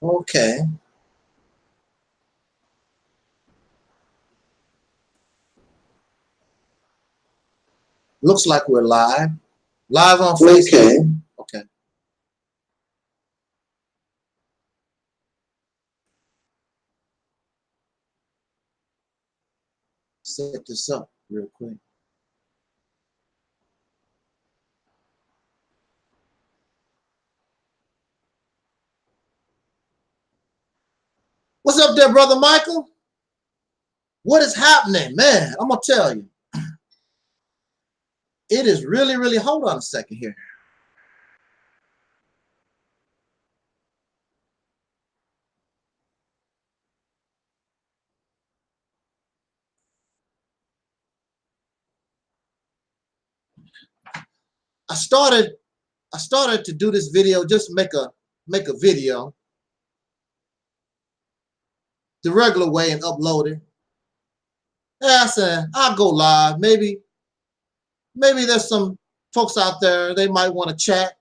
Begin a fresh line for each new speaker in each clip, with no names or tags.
Okay. Looks like we're live. Live on Facebook. Okay. Set this up real quick. What's up there, Brother Michael? What is happening, man? I'm gonna tell you. It is really, hold on a second here. I started to do this video, just make a video the regular way and upload it. Yeah, I said I'll go live. Maybe there's some folks out there, they might want to chat.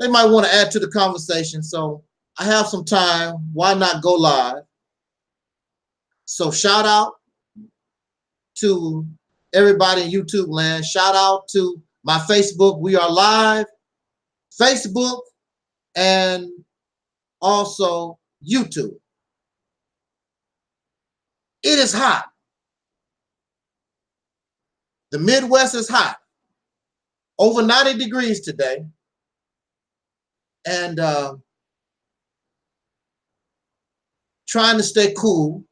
They might want to add to the conversation. So I have some time. Why not go live? So shout out to everybody in YouTube land. Shout out to my Facebook. We are live. Facebook and also YouTube. It is hot. The Midwest is hot. Over 90 degrees today. And trying to stay cool.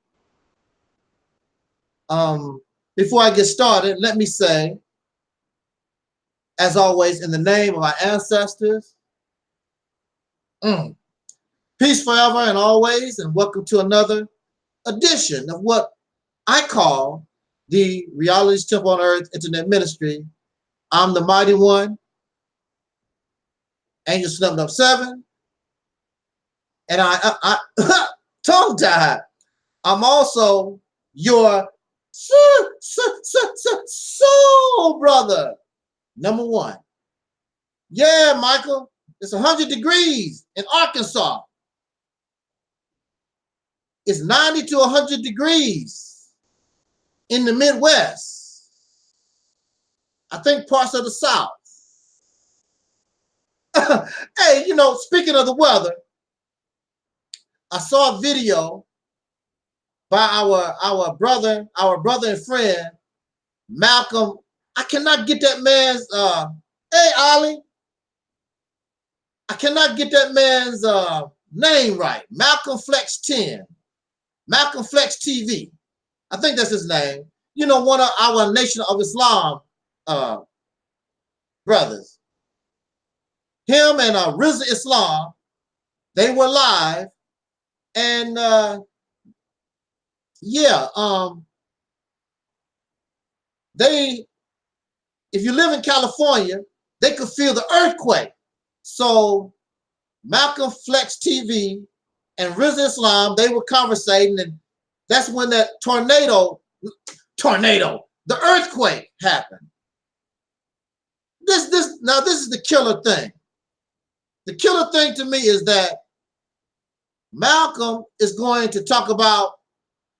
Before I get started, let me say, as always, in the name of our ancestors, peace forever and always, and welcome to another edition of what I call the Realist Temple on Earth Internet Ministry. I'm the mighty one, Angel Snubbed Up 7, and I tongue tied. I'm also your soul brother, number 1. Yeah, Michael, it's 100 degrees in Arkansas. It's 90 to 100 degrees in the Midwest. I think parts of the South. Hey, you know, speaking of the weather, I saw a video by our brother and friend, Malcolm. I cannot get that man's, hey, Ollie. I cannot get that man's name right. Malcolm Flex 10. Malcolm Flex TV. I think that's his name. You know, one of our Nation of Islam brothers. Him and Rizza Islam, they were live. And yeah, if you live in California, they could feel the earthquake. So Malcolm Flex TV and Rizza Islam, they were conversating, and that's when that tornado, the earthquake happened. This is the killer thing. The killer thing to me is that Malcolm is going to talk about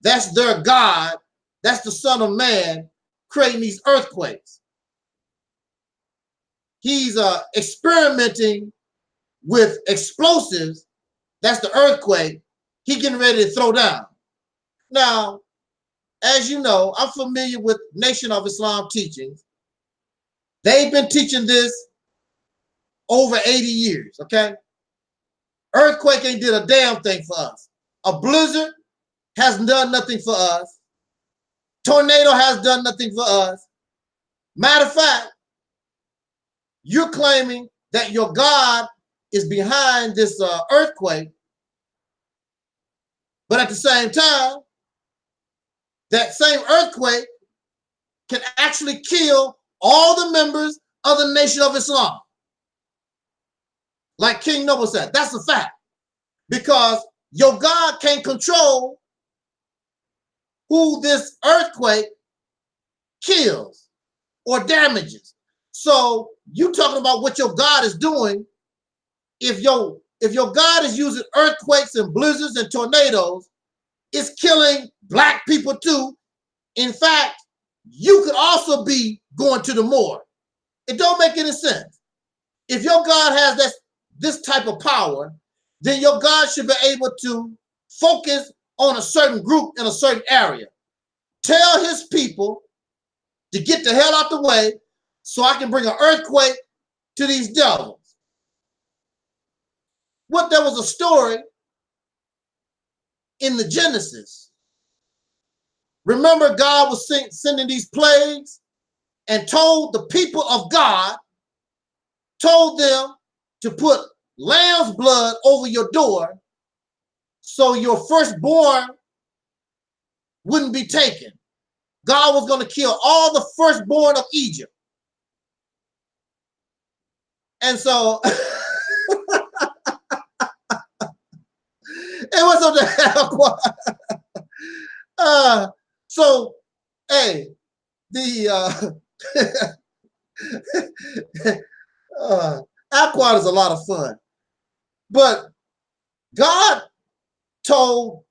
that's their God, that's the Son of Man creating these earthquakes. He's experimenting with explosives. That's the earthquake he getting ready to throw down. Now, as you know, I'm familiar with Nation of Islam teachings. They've been teaching this over 80 years, okay? Earthquake ain't did a damn thing for us. A blizzard has done nothing for us. Tornado has done nothing for us. Matter of fact, you're claiming that your God is behind this earthquake, but at the same time, that same earthquake can actually kill all the members of the Nation of Islam. Like King Noble said, that's a fact. Because your God can't control who this earthquake kills or damages. So you talking about what your God is doing if your God is using earthquakes and blizzards and tornadoes, it's killing black people too. In fact, you could also be going to the morgue. It don't make any sense. If your God has this type of power, then your God should be able to focus on a certain group in a certain area. Tell his people to get the hell out the way so I can bring an earthquake to these devils. What there was a story in the Genesis. Remember, God was sending these plagues and told the people of God, told them to put lamb's blood over your door so your firstborn wouldn't be taken. God was going to kill all the firstborn of Egypt. And so it was on the so, hey, the Aquad is a lot of fun, but God told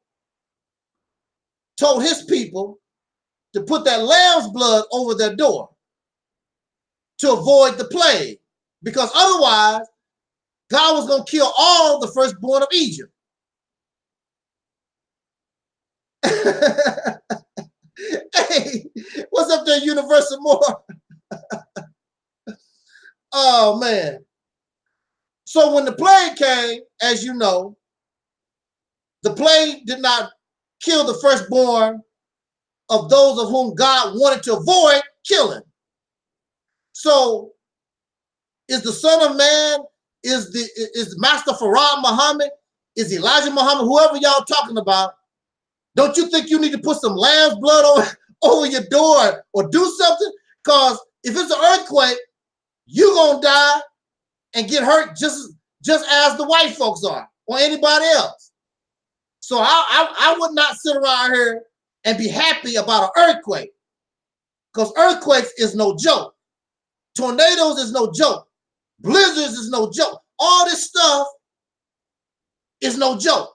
his people to put that lamb's blood over their door to avoid the plague, because otherwise God was going to kill all the firstborn of Egypt. Hey, what's up there, Universal More? Oh, man. So when the plague came, as you know, the plague did not kill the firstborn of those of whom God wanted to avoid killing. So is the Son of Man, is Master Farad Muhammad, is Elijah Muhammad, whoever y'all talking about, don't you think you need to put some lamb's blood over your door or do something? Because if it's an earthquake, you're going to die and get hurt just as the white folks are or anybody else. So I would not sit around here and be happy about an earthquake, because earthquakes is no joke. Tornadoes is no joke. Blizzards is no joke. All this stuff is no joke.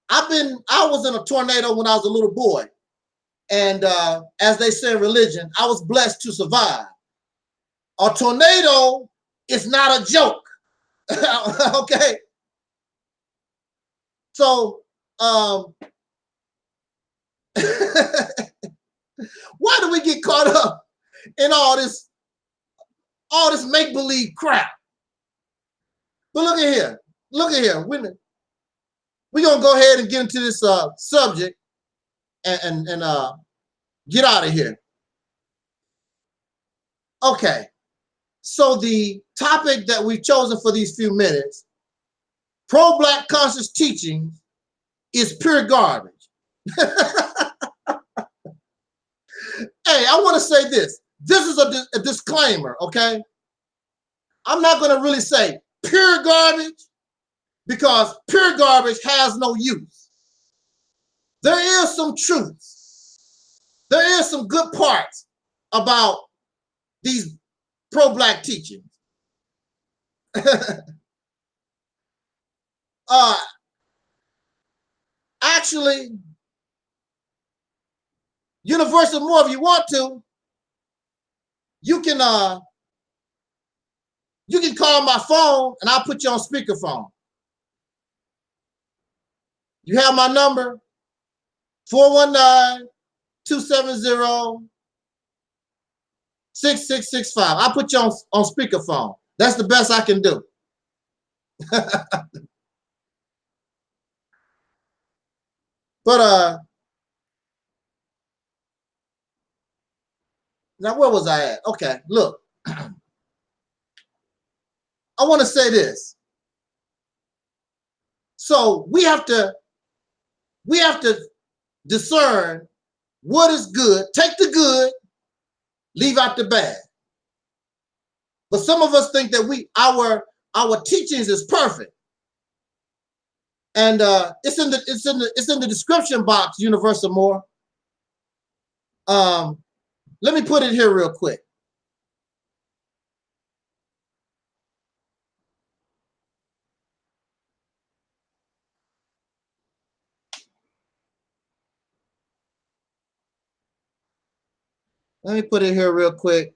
I was in a tornado when I was a little boy. And as they say in religion, I was blessed to survive. A tornado is not a joke. Okay. So why do we get caught up in all this make-believe crap? But look at here. Look at here. We're gonna go ahead and get into this subject and get out of here. Okay. So the topic that we've chosen for these few minutes, pro-Black conscious teaching, is pure garbage. Hey, I want to say this. This is a disclaimer, okay? I'm not going to really say pure garbage, because pure garbage has no use. There is some truth. There is some good parts about these pro-Black teachings. Actually, Universal More, if you want to, you can call my phone and I'll put you on speakerphone. You have my number, 419-270-6665. I'll put you on speakerphone. That's the best I can do. But now where was I at? Okay, look. I want to say this. So we have to discern what is good. Take the good, leave out the bad. But some of us think that our teachings is perfect. And it's in the description box, Universal More. Let me put it here real quick. Let me put it here real quick.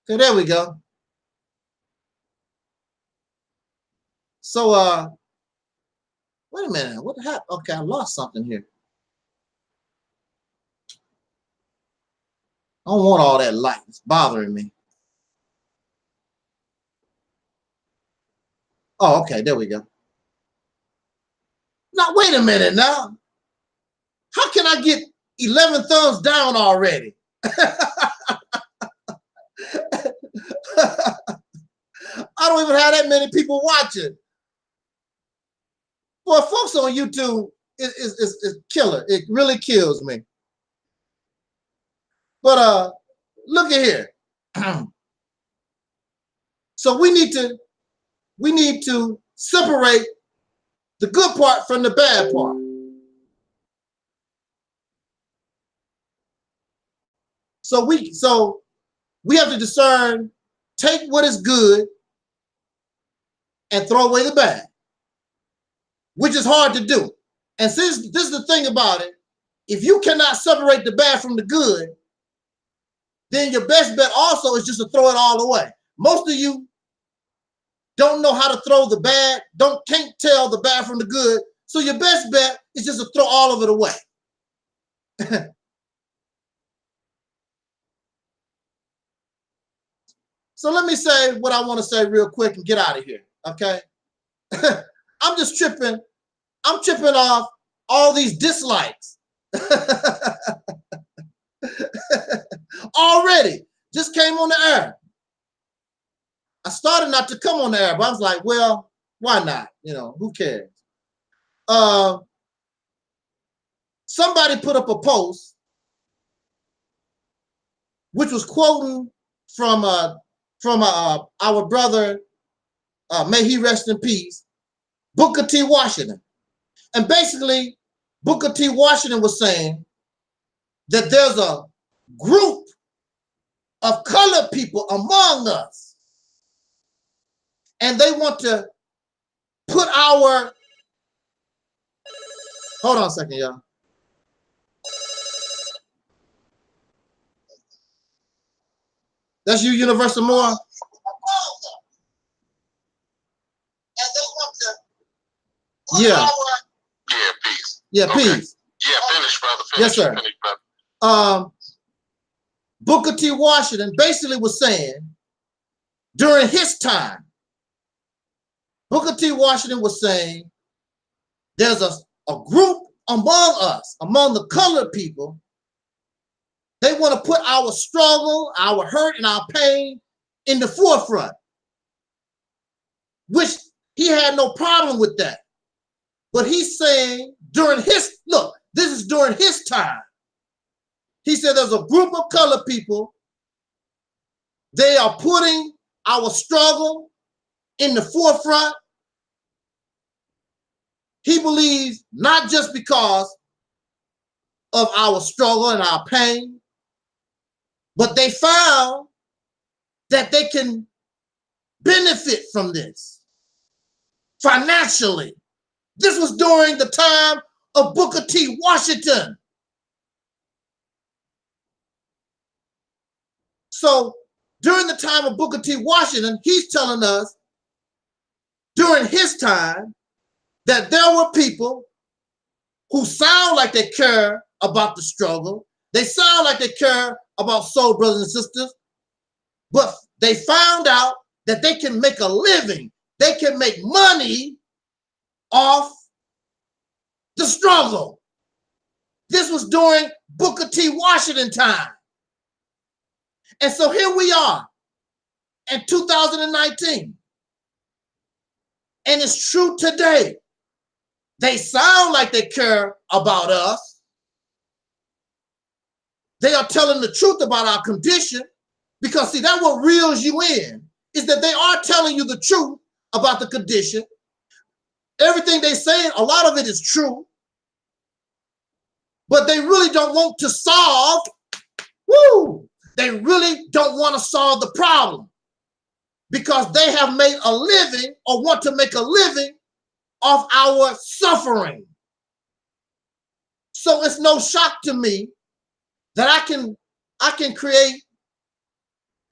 Okay, there we go. So, wait a minute. What happened? Okay, I lost something here. I don't want all that light. It's bothering me. Oh, okay, there we go. Now, wait a minute now. How can I get 11 thumbs down already? I don't even have that many people watching. Boy, folks on YouTube is killer. It really kills me. But look at here. So we need to separate the good part from the bad part. So we have to discern, take what is good and throw away the bad, which is hard to do. And since this is the thing about it, if you cannot separate the bad from the good, then your best bet also is just to throw it all away. Most of you don't know how to throw the bad, can't tell the bad from the good. So your best bet is just to throw all of it away. So let me say what I want to say real quick and get out of here, okay? I'm just tripping. I'm tripping off all these dislikes. Already, just came on the air. I started not to come on the air, but I was like, well, why not? You know, who cares? Somebody put up a post which was quoting from our brother, may he rest in peace, Booker T. Washington. And basically, Booker T. Washington was saying that there's a group of colored people among us, and they want to put our, hold on a second, y'all. That's you, Universal Moore? Yeah.
Yeah, peace.
Yeah, okay. Peace.
Yeah, finish, brother. Finish.
Yes, sir.
Finish, brother.
Booker T. Washington basically was saying during his time, Booker T. Washington was saying there's a group among us, among the colored people, they want to put our struggle, our hurt, and our pain in the forefront, which he had no problem with that. But he's saying during his, look, this is during his time. He said there's a group of colored people, they are putting our struggle in the forefront. He believes not just because of our struggle and our pain, but they found that they can benefit from this financially. This was during the time of Booker T. Washington. So during the time of Booker T. Washington, he's telling us during his time that there were people who sound like they care about the struggle. They sound like they care about soul brothers and sisters, but they found out that they can make a living. They can make money off the struggle. This was during Booker T. Washington time. And so here we are in 2019. And it's true today. They sound like they care about us. They are telling the truth about our condition, because see, that's what reels you in, is that they are telling you the truth about the condition. Everything they say, a lot of it is true, but they really don't want to solve, they really don't want to solve the problem, because they have made a living or want to make a living of our suffering. So it's no shock to me that I can create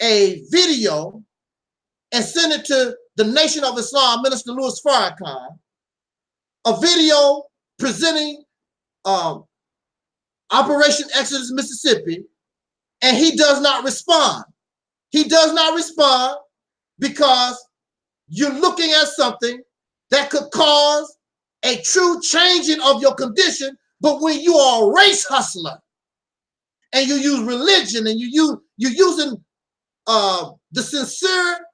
a video and send it to the Nation of Islam, Minister Louis Farrakhan, a video presenting Operation Exodus Mississippi, and he does not respond. He does not respond because you're looking at something that could cause a true changing of your condition. But when you are a race hustler and you use religion and you're using the sincerity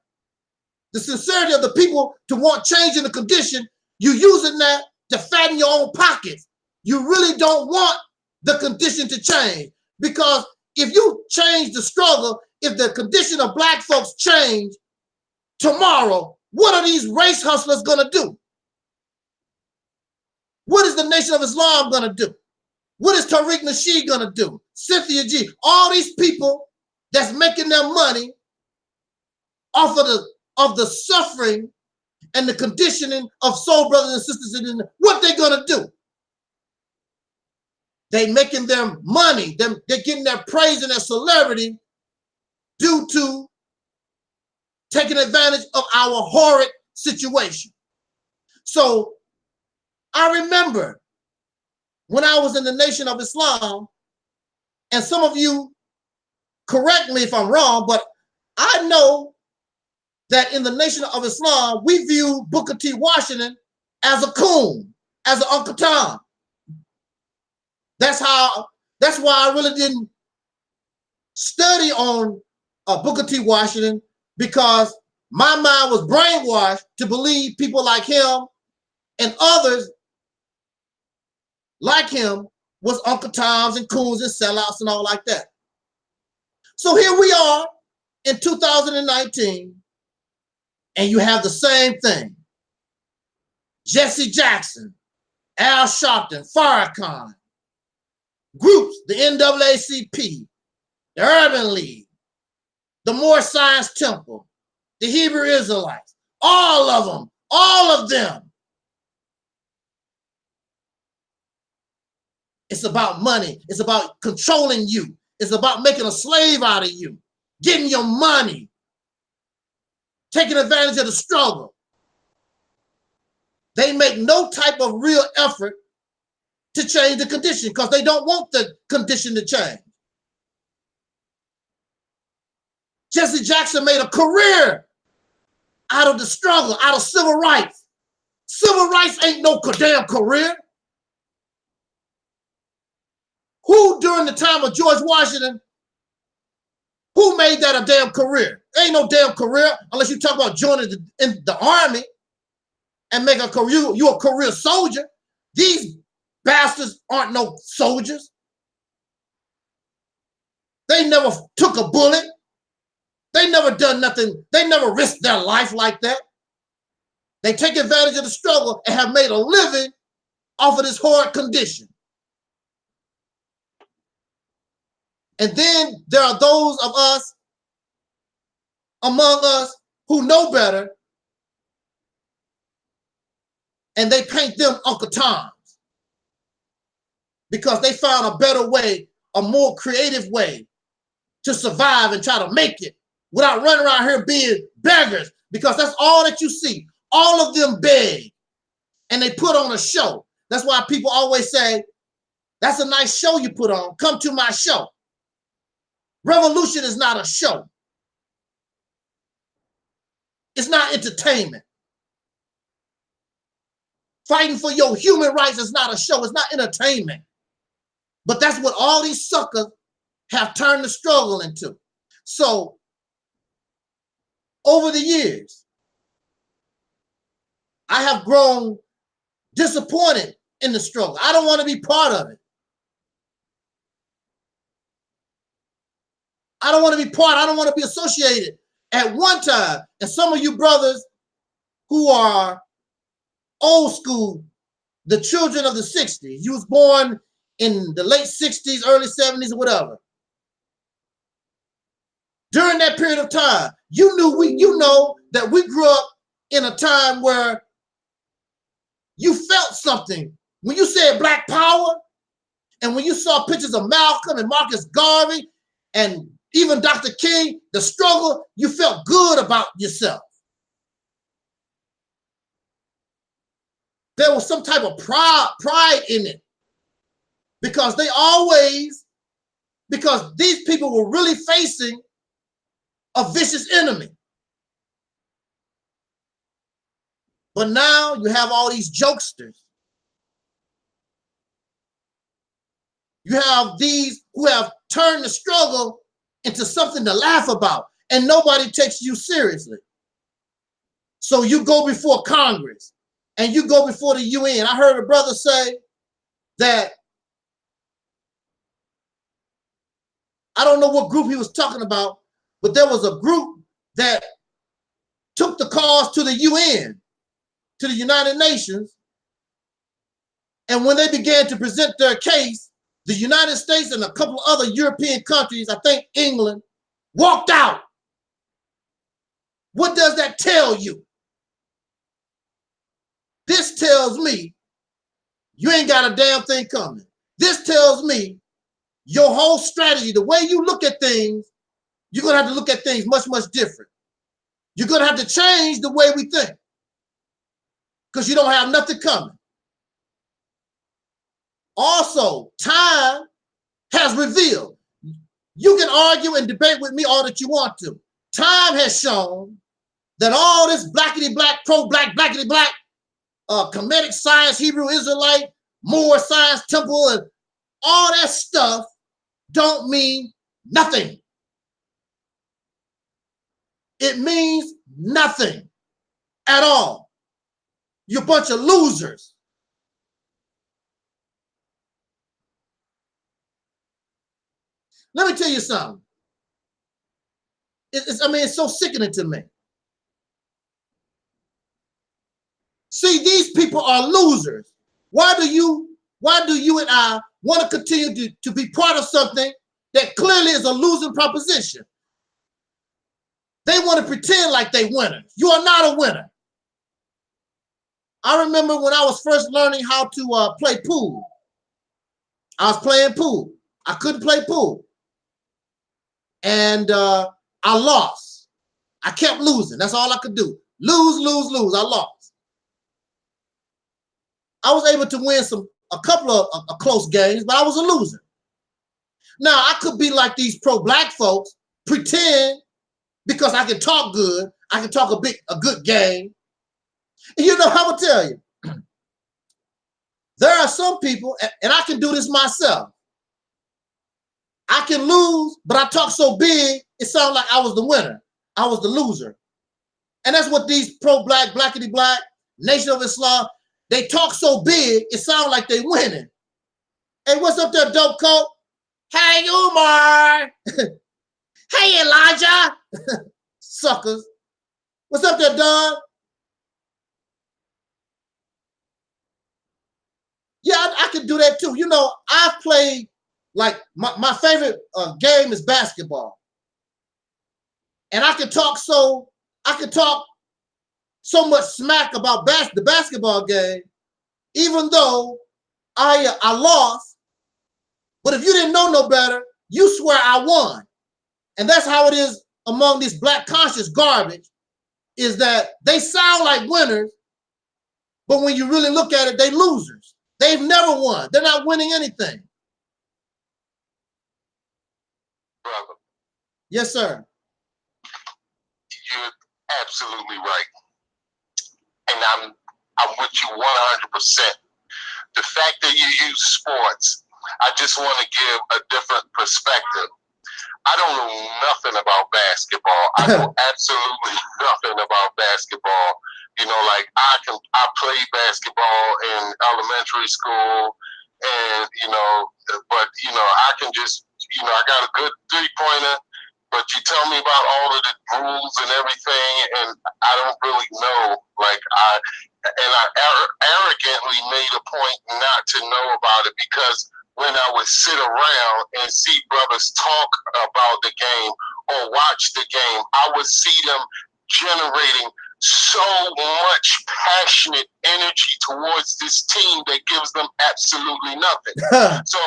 of the people to want change in the condition, you're using that to fatten your own pockets. You really don't want the condition to change, because if you change the struggle, if the condition of Black folks change tomorrow, what are these race hustlers going to do? What is the Nation of Islam going to do? What is Tariq Nasheed going to do? Cynthia G. All these people that's making their money off of the suffering and the conditioning of soul brothers and sisters, what they going to do? They making their money, they're getting their praise and their celebrity due to taking advantage of our horrid situation. So I remember when I was in the Nation of Islam, and some of you correct me if I'm wrong, but I know that in the Nation of Islam, we view Booker T. Washington as a coon, as an Uncle Tom. That's why I really didn't study on Booker T. Washington, because my mind was brainwashed to believe people like him and others like him was Uncle Toms and coons and sellouts and all like that. So here we are in 2019, and you have the same thing. Jesse Jackson, Al Sharpton, Farrakhan, groups, the NAACP, the Urban League, the More Science Temple, the Hebrew Israelites, all of them. It's about money. It's about controlling you. It's about making a slave out of you, getting your money, taking advantage of the struggle. They make no type of real effort to change the condition because they don't want the condition to change. Jesse Jackson made a career out of the struggle, out of civil rights. Civil rights ain't no damn career. Who during the time of George Washington, who made that a damn career? Ain't no damn career unless you talk about joining the army and make a career. You're a career soldier. These bastards aren't no soldiers. They never took a bullet. They never done nothing. They never risked their life like that. They take advantage of the struggle and have made a living off of this horrid condition. And then there are those of us, among us, who know better, and they paint them Uncle Toms because they found a better way, a more creative way to survive and try to make it without running around here being beggars, because that's all that you see. All of them beg, and they put on a show. That's why people always say, that's a nice show you put on. Come to my show. Revolution is not a show. It's not entertainment. Fighting for your human rights is not a show. It's not entertainment. But that's what all these suckers have turned the struggle into. So, over the years, I have grown disappointed in the struggle. I don't want to be part of it. I don't want to be part. I don't want to be associated. At one time, and some of you brothers who are old school, the children of the 60s, you was born in the late 60s, early 70s, or whatever. During that period of time, you know that we grew up in a time where you felt something. When you said Black Power, and when you saw pictures of Malcolm and Marcus Garvey, and even Dr. King, the struggle, you felt good about yourself. There was some type of pride in it. Because because these people were really facing a vicious enemy. But now you have all these jokesters. You have these who have turned the struggle into something to laugh about, and nobody takes you seriously. So you go before Congress and you go before the UN. I heard a brother say that, I don't know what group he was talking about, but there was a group that took the cause to the UN, to the United Nations. And when they began to present their case, the United States and a couple of other European countries, I think England, walked out. What does that tell you? This tells me you ain't got a damn thing coming. This tells me your whole strategy, the way you look at things, you're going to have to look at things much, much different. You're going to have to change the way we think because you don't have nothing coming. Also, time has revealed. You can argue and debate with me all that you want to. Time has shown that all this blackity-black, pro-black, blackity-black, Kemetic science, Hebrew Israelite, Moor science, temple, and all that stuff don't mean nothing. It means nothing at all. You're a bunch of losers. Let me tell you something. It's so sickening to me. See, these people are losers. Why do you and I want to continue to be part of something that clearly is a losing proposition? They want to pretend like they winners. You are not a winner. I remember when I was first learning how to play pool. I was playing pool. I couldn't play pool. And I lost. I kept losing. That's all I could do. Lose, lose, lose. I lost. I was able to win a couple of close games, but I was a loser. Now, I could be like these pro-black folks, pretend because I can talk good, I can talk a good game. And you know, I will tell you, there are some people, and I can do this myself. I can lose, but I talk so big, it sounds like I was the winner. I was the loser. And that's what these pro-black, blackity-black, Nation of Islam, they talk so big, it sounds like they winning. Hey, what's up there, dope coat? Hey, Umar. Hey, Elijah. Suckers. What's up there, Don? Yeah, I can do that too. You know, I've played, like, my favorite game is basketball. And I can talk so much smack about the basketball game, even though I lost. But if you didn't know no better, you swear I won. And that's how it is among this black conscious garbage, is that they sound like winners, but when you really look at it, they losers. They've never won. They're not winning anything.
Brother.
Yes, sir.
You're absolutely right. And I'm with you 100%. The fact that you use sports, I just want to give a different perspective. I don't know nothing about basketball. I know absolutely nothing about basketball. You know, like I played basketball in elementary school, and but I can just, I got a good 3-pointer. But you tell me about all of the rules and everything, and I don't really know. Like I arrogantly made a point not to know about it, because when I would sit around and see brothers talk about the game or watch the game, I would see them generating so much passionate energy towards this team that gives them absolutely nothing. So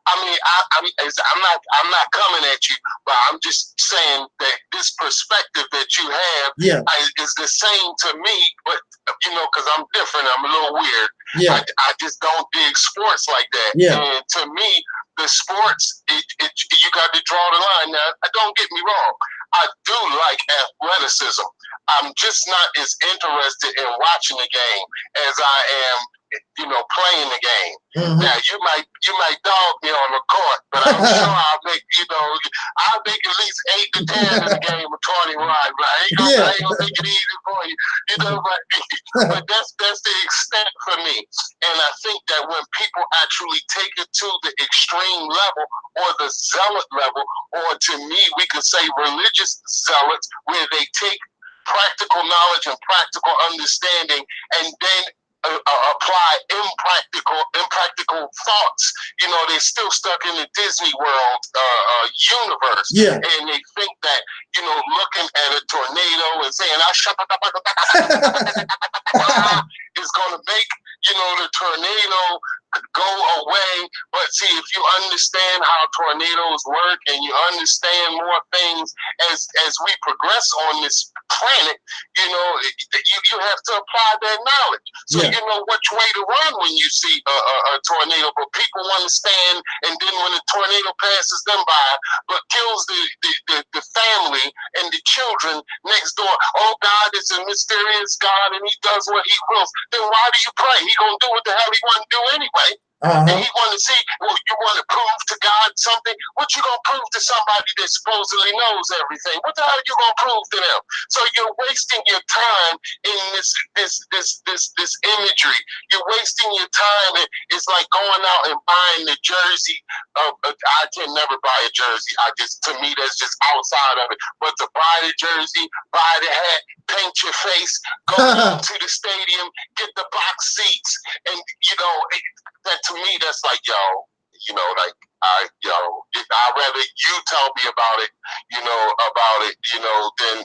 I mean, I'm not coming at you, but I'm just saying that this perspective that you have is the same to me, but you know, because I'm different, I'm a little weird. I just don't dig sports like that. And to me, the sports, you got to draw the line. Now, don't get me wrong, I do like athleticism. I'm just not as interested in watching the game as I am, you know, playing the game. Now you might dog me on the court, but I'm sure I'll make, you know, I'll make at least 8 to 10 in a game of 21. Right? I ain't gonna make it easy for you, you know. But that's the extent for me. And I think that when people actually take it to the extreme level or the zealot level, or to me, we could say religious zealots, where they take practical knowledge and practical understanding and then apply impractical thoughts. You know, they're still stuck in the Disney World universe, and they think that, you know, looking at a tornado and saying is going to make, you know, the tornado go away. But see, if you understand how tornadoes work and you understand more things as we progress on this planet, you know, you have to apply that knowledge. So you know which way to run when you see a tornado. But people want to stand, and then when the tornado passes them by, but kills the family and the children next door, oh, God is a mysterious God and he does what he wills. Then why do you pray? He gonna do what the hell he want to do anyway. And he want to see, well, you want to prove to God something? What you gonna prove to somebody that supposedly knows everything? What the hell you gonna prove to them? So you're wasting your time in this imagery. You're wasting your time. It's like going out and buying the jersey. I can never buy a jersey. To me, that's just outside of it. But to buy the jersey, buy the hat, paint your face, go to the stadium, get the box seats, and you know, that to me, that's like, yo, you know, like I'd rather you tell me about it, you know, than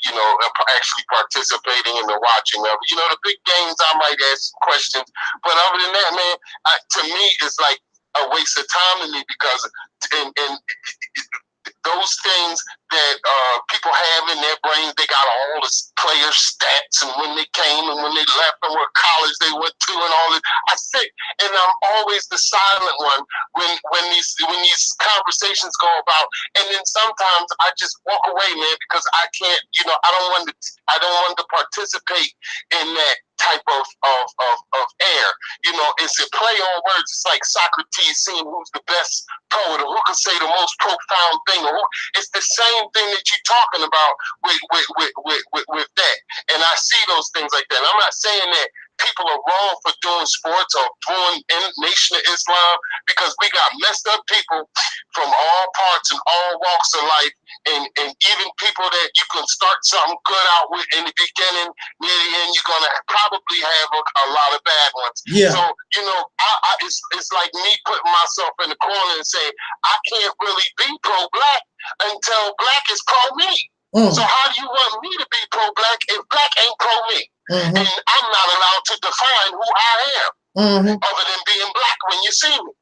you know, actually participating in the watching of it. You know, the big games I might ask questions, but other than that, man, to me, it's like a waste of time to me, because and those things that people have in their brains, they got all the player stats and when they came and when they left and what college they went to and all this. I sit and I'm always the silent one when these conversations go about, and then sometimes I just walk away, man, because I can't, you know, I don't want to participate in that type of air. You know, it's a play on words. It's like Socrates seeing who's the best poet or who can say the most profound thing. It's the same thing that you're talking about with that. And I see those things like that. And I'm not saying that people are wrong for doing sports or doing in Nation of Islam, because we got messed up people from all parts and all walks of life, and even people that you can start something good out with in the beginning, near the end you're gonna probably have a lot of bad ones. So you know, it's like me putting myself in the corner and saying I can't really be pro-black until black is pro-me. So how do you want me to be pro-black if black ain't pro-me? And I'm not allowed to define who I am other than being black when you see me.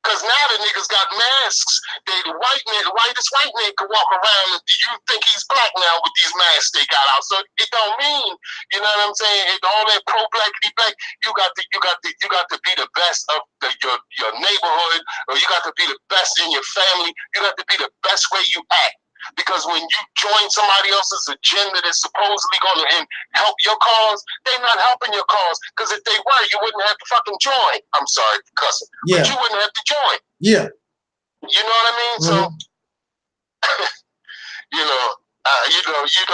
Because now the niggas got masks. The whitest white man can walk around and you think he's black now with these masks they got out. So it don't mean, you know what I'm saying? All that pro-black, you got to be the best of your neighborhood, or you got to be the best in your family. You got to be the best way you act. Because when you join somebody else's agenda that's supposedly going to help your cause, they're not helping your cause. Because if they were, you wouldn't have to fucking join. I'm sorry for cussing. But you wouldn't have to join. You know what I mean? So, you know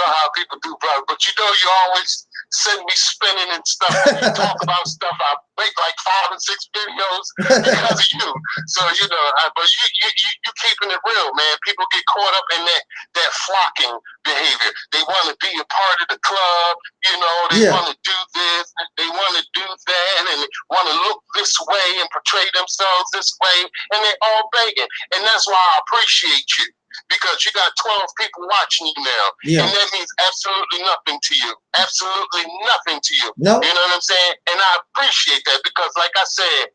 how people do, brother. But you know, you always send me spinning and stuff. When you talk about stuff, I make like 5 and 6 videos because of you. So you know, but you keeping it real, man. People get caught up in that flocking behavior. They want to be a part of the club. You know, they want to do this, they want to do that, and they want to look this way and portray themselves this way, and they're all begging. And that's why I appreciate you. because you got 12 people watching you now.
Yeah.
And that means absolutely nothing to you. Absolutely nothing to you.
No.
You know what I'm saying? And I appreciate that because, like I said,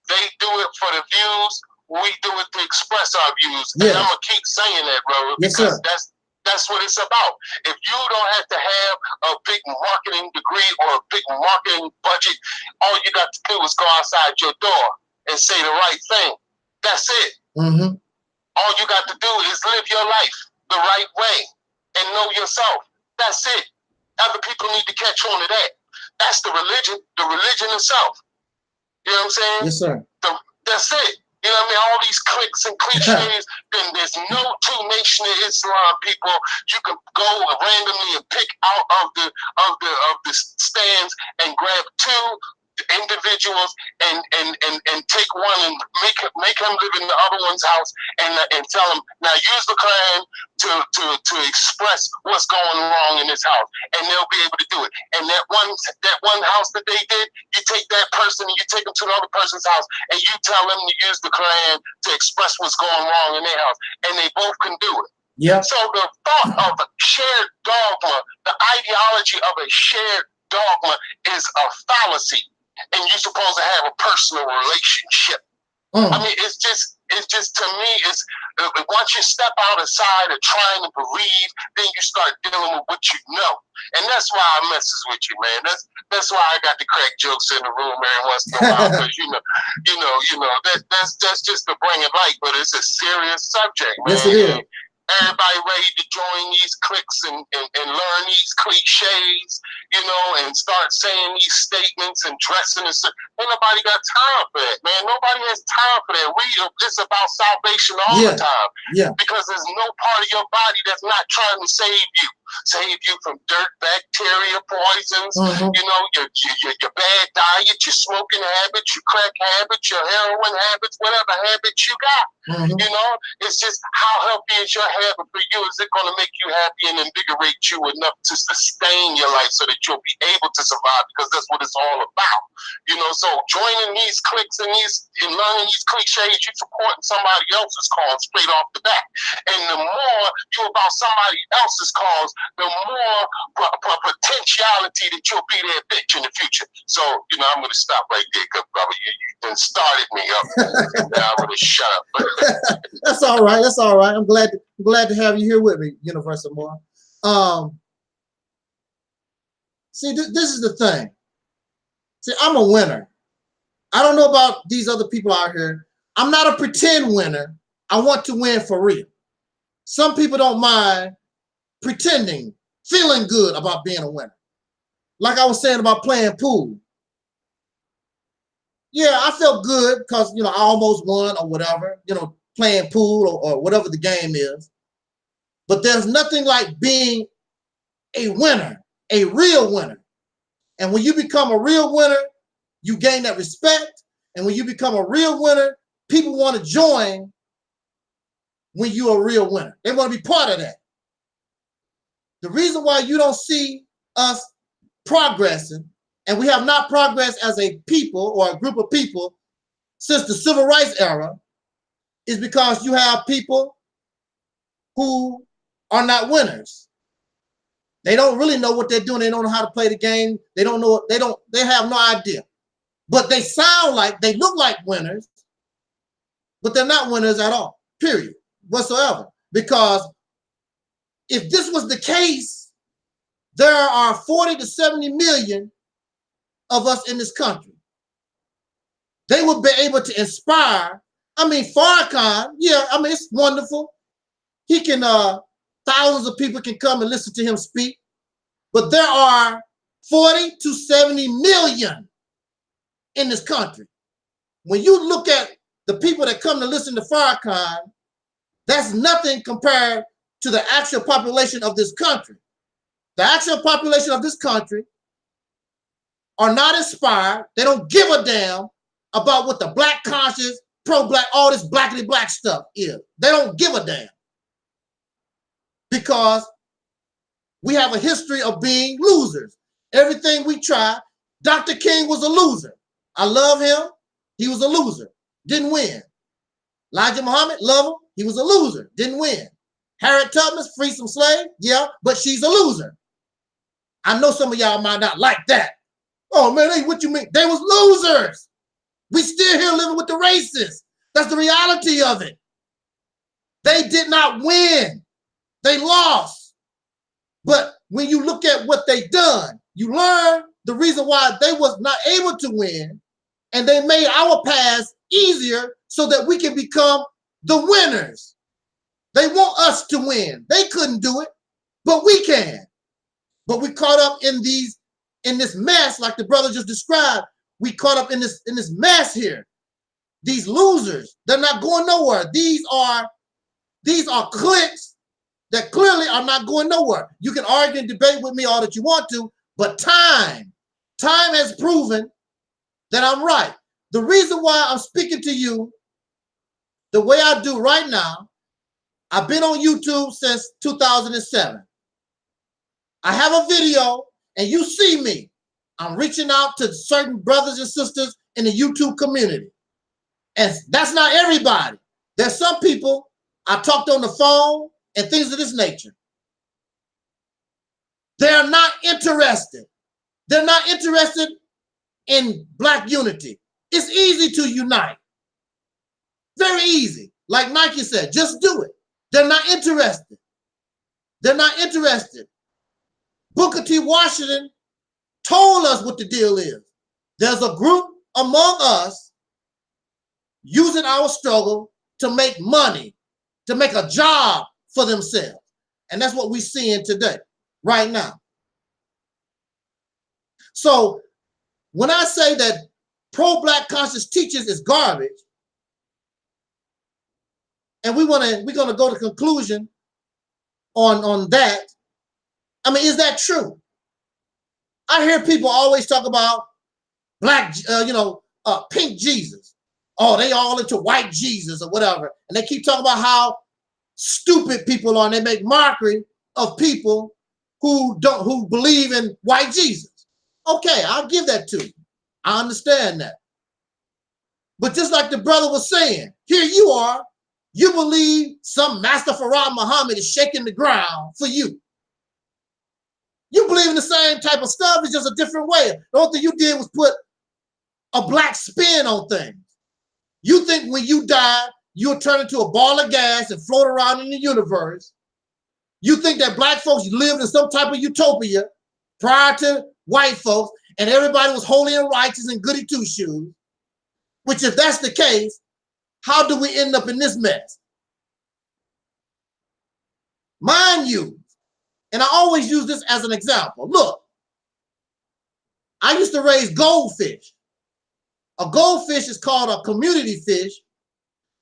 they do it for the views. We do it to express our views.
Yeah.
And I'm going to keep saying that, bro,
Yes,
because
sir.
that's what it's about. If you don't have to have a big marketing degree or a big marketing budget, all you got to do is go outside your door and say the right thing. That's it.
Mm-hmm.
All you got to do is live your life the right way and know yourself. That's it. Other people need to catch on to that. That's the religion itself. You know what I'm saying?
Yes, sir.
That's it. You know what I mean? All these cliques and cliches, then there's no true Nation of Islam, people. You can go randomly and pick out of the stands and grab two individuals and take one and make him live in the other one's house and tell him, now use the Quran to express what's going wrong in this house, and they'll be able to do it. And that one house that they did, you take that person and you take them to the other person's house and you tell them to use the Quran to express what's going wrong in their house, and they both can do it.
Yeah.
So the thought of a shared dogma, the ideology of a shared dogma is a fallacy. And you're supposed to have a personal relationship. I mean, it's just to me, it's once you step outside of trying to believe, then you start dealing with what you know. And that's why I messes with you, man. That's why I got the crack jokes in the room every once in a while, because that's just to bring it light, but it's a serious subject, man.
Yes, it is.
Everybody ready to join these cliques and learn these cliches, and start saying these statements and dressing and stuff. Ain't nobody got time for that, man. Nobody has time for that. It's about salvation all the time. Yeah. Because there's no part of your body that's not trying to save you from dirt, bacteria, poisons, your bad diet, your smoking habits, your crack habits, your heroin habits, whatever habits you got. It's just how healthy is your habit for you? Is it going to make you happy and invigorate you enough to sustain your life so that you'll be able to survive? Because that's what it's all about. So joining these cliques and learning these cliches, you're supporting somebody else's cause straight off the bat. And the more you're about somebody else's cause, the more potentiality that you'll be their bitch in the future. So, I'm going to stop right there because, brother, you done started me up. Now I'm going to shut up.
That's all right. That's all right. I'm glad to have you here with me, Universal More. See, this is the thing. See, I'm a winner. I don't know about these other people out here. I'm not a pretend winner. I want to win for real. Some people don't mind pretending, feeling good about being a winner. Like I was saying about playing pool. Yeah, I felt good because, I almost won or whatever, playing pool or whatever the game is. But there's nothing like being a winner, a real winner. And when you become a real winner, you gain that respect. And when you become a real winner, people want to join when you're a real winner. They want to be part of that. The reason why you don't see us progressing, and we have not progressed as a people or a group of people since the civil rights era, is because you have people who are not winners. They don't really know what they're doing. They don't know how to play the game. They don't know. They have no idea. But they look like winners, but they're not winners at all, period, whatsoever. Because if this was the case, there are 40 to 70 million of us in this country. They would be able to inspire. I mean, Farrakhan, yeah, I mean, it's wonderful. He can, thousands of people can come and listen to him speak. But there are 40 to 70 million in this country. When you look at the people that come to listen to Farrakhan, that's nothing compared to the actual population of this country. The actual population of this country are not inspired. They don't give a damn about what the black conscious, pro-black, all this blackity black stuff is. They don't give a damn. Because we have a history of being losers. Everything we try, Dr. King was a loser. I love him. He was a loser. Didn't win. Elijah Muhammad, love him. He was a loser. Didn't win. Harriet Tubman freed some slaves, yeah, but she's a loser. I know some of y'all might not like that. Oh man, hey, what you mean? They was losers. We still here living with the racists. That's the reality of it. They did not win. They lost. But when you look at what they done, you learn the reason why they was not able to win, and they made our paths easier so that we can become the winners. They want us to win. They couldn't do it, but we can. But we caught up in this mess, like the brother just described. We caught up in this mess here. These losers, they're not going nowhere. These are cliques that clearly are not going nowhere. You can argue and debate with me all that you want to, but time has proven that I'm right. The reason why I'm speaking to you the way I do right now, I've been on YouTube since 2007. I have a video and you see me. I'm reaching out to certain brothers and sisters in the YouTube community. And that's not everybody. There's some people I talked on the phone and things of this nature. They're not interested. They're not interested in Black unity. It's easy to unite. Very easy. Like Micah said, just do it. They're not interested. They're not interested. Booker T. Washington told us what the deal is. There's a group among us using our struggle to make money, to make a job for themselves. And that's what we're seeing today, right now. So when I say that pro-Black conscious teachers is garbage, and we're gonna go to conclusion on that. I mean, is that true? I hear people always talk about Black, pink Jesus. Oh, they all into white Jesus or whatever. And they keep talking about how stupid people are, and they make mockery of people who believe in white Jesus. Okay, I'll give that to you. I understand that. But just like the brother was saying, here you are, you believe some Master Farah Muhammad is shaking the ground for you. You believe in the same type of stuff, it's just a different way. The only thing you did was put a black spin on things. You think when you die, you'll turn into a ball of gas and float around in the universe. You think that Black folks lived in some type of utopia prior to white folks, and everybody was holy and righteous and goody two-shoes, which if that's the case, how do we end up in this mess? Mind you, and I always use this as an example. Look, I used to raise goldfish. A goldfish is called a community fish.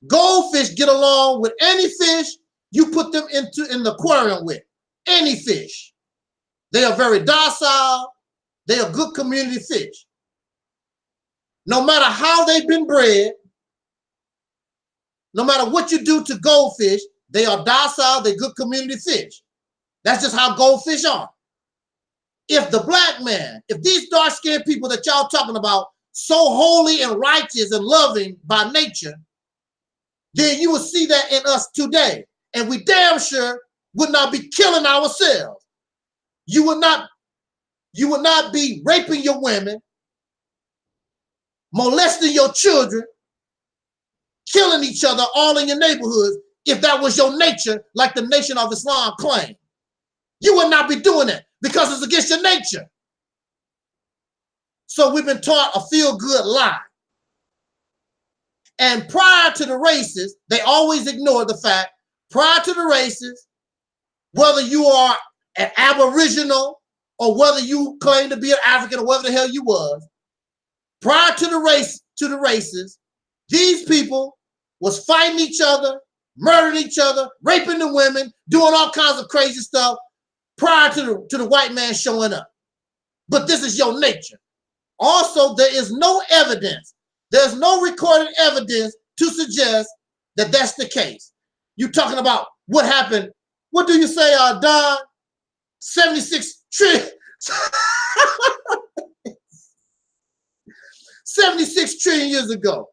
Goldfish get along with any fish you put them in the aquarium with. Any fish. They are very docile. They are good community fish. No matter how they've been bred, no matter what you do to goldfish, they are docile, they're good community fish. That's just how goldfish are. If the Black man, if these dark-skinned people that y'all talking about, so holy and righteous and loving by nature, then you will see that in us today. And we damn sure would not be killing ourselves. You would not be raping your women, molesting your children, killing each other all in your neighborhoods if that was your nature, like the Nation of Islam claimed. You would not be doing it because it's against your nature. So we've been taught a feel-good lie. And prior to the races, they always ignore the fact, prior to the races, whether you are an Aboriginal or whether you claim to be an African or whatever the hell you was, prior to the races, these people was fighting each other, murdering each other, raping the women, doing all kinds of crazy stuff prior to the white man showing up. But this is your nature. Also, there is no evidence. There's no recorded evidence to suggest that that's the case. You're talking about what happened. What do you say, Don? 76 trillion. 76 trillion years ago.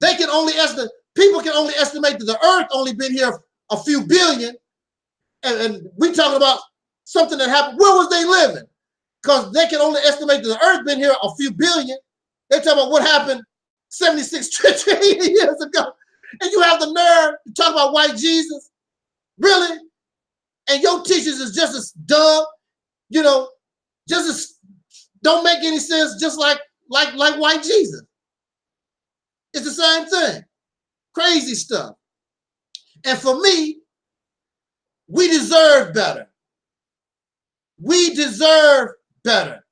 They can only estimate, people can only estimate that the earth only been here a few billion, and we talking about something that happened. Where was they living? Because they can only estimate that the earth been here a few billion. They talk about what happened 76 trillion years ago. And you have the nerve to talk about white Jesus? Really? And your teachers is just as dumb, you know, just as don't make any sense, just like white Jesus. It's the same thing. Crazy stuff. And for me, we deserve better. We deserve better.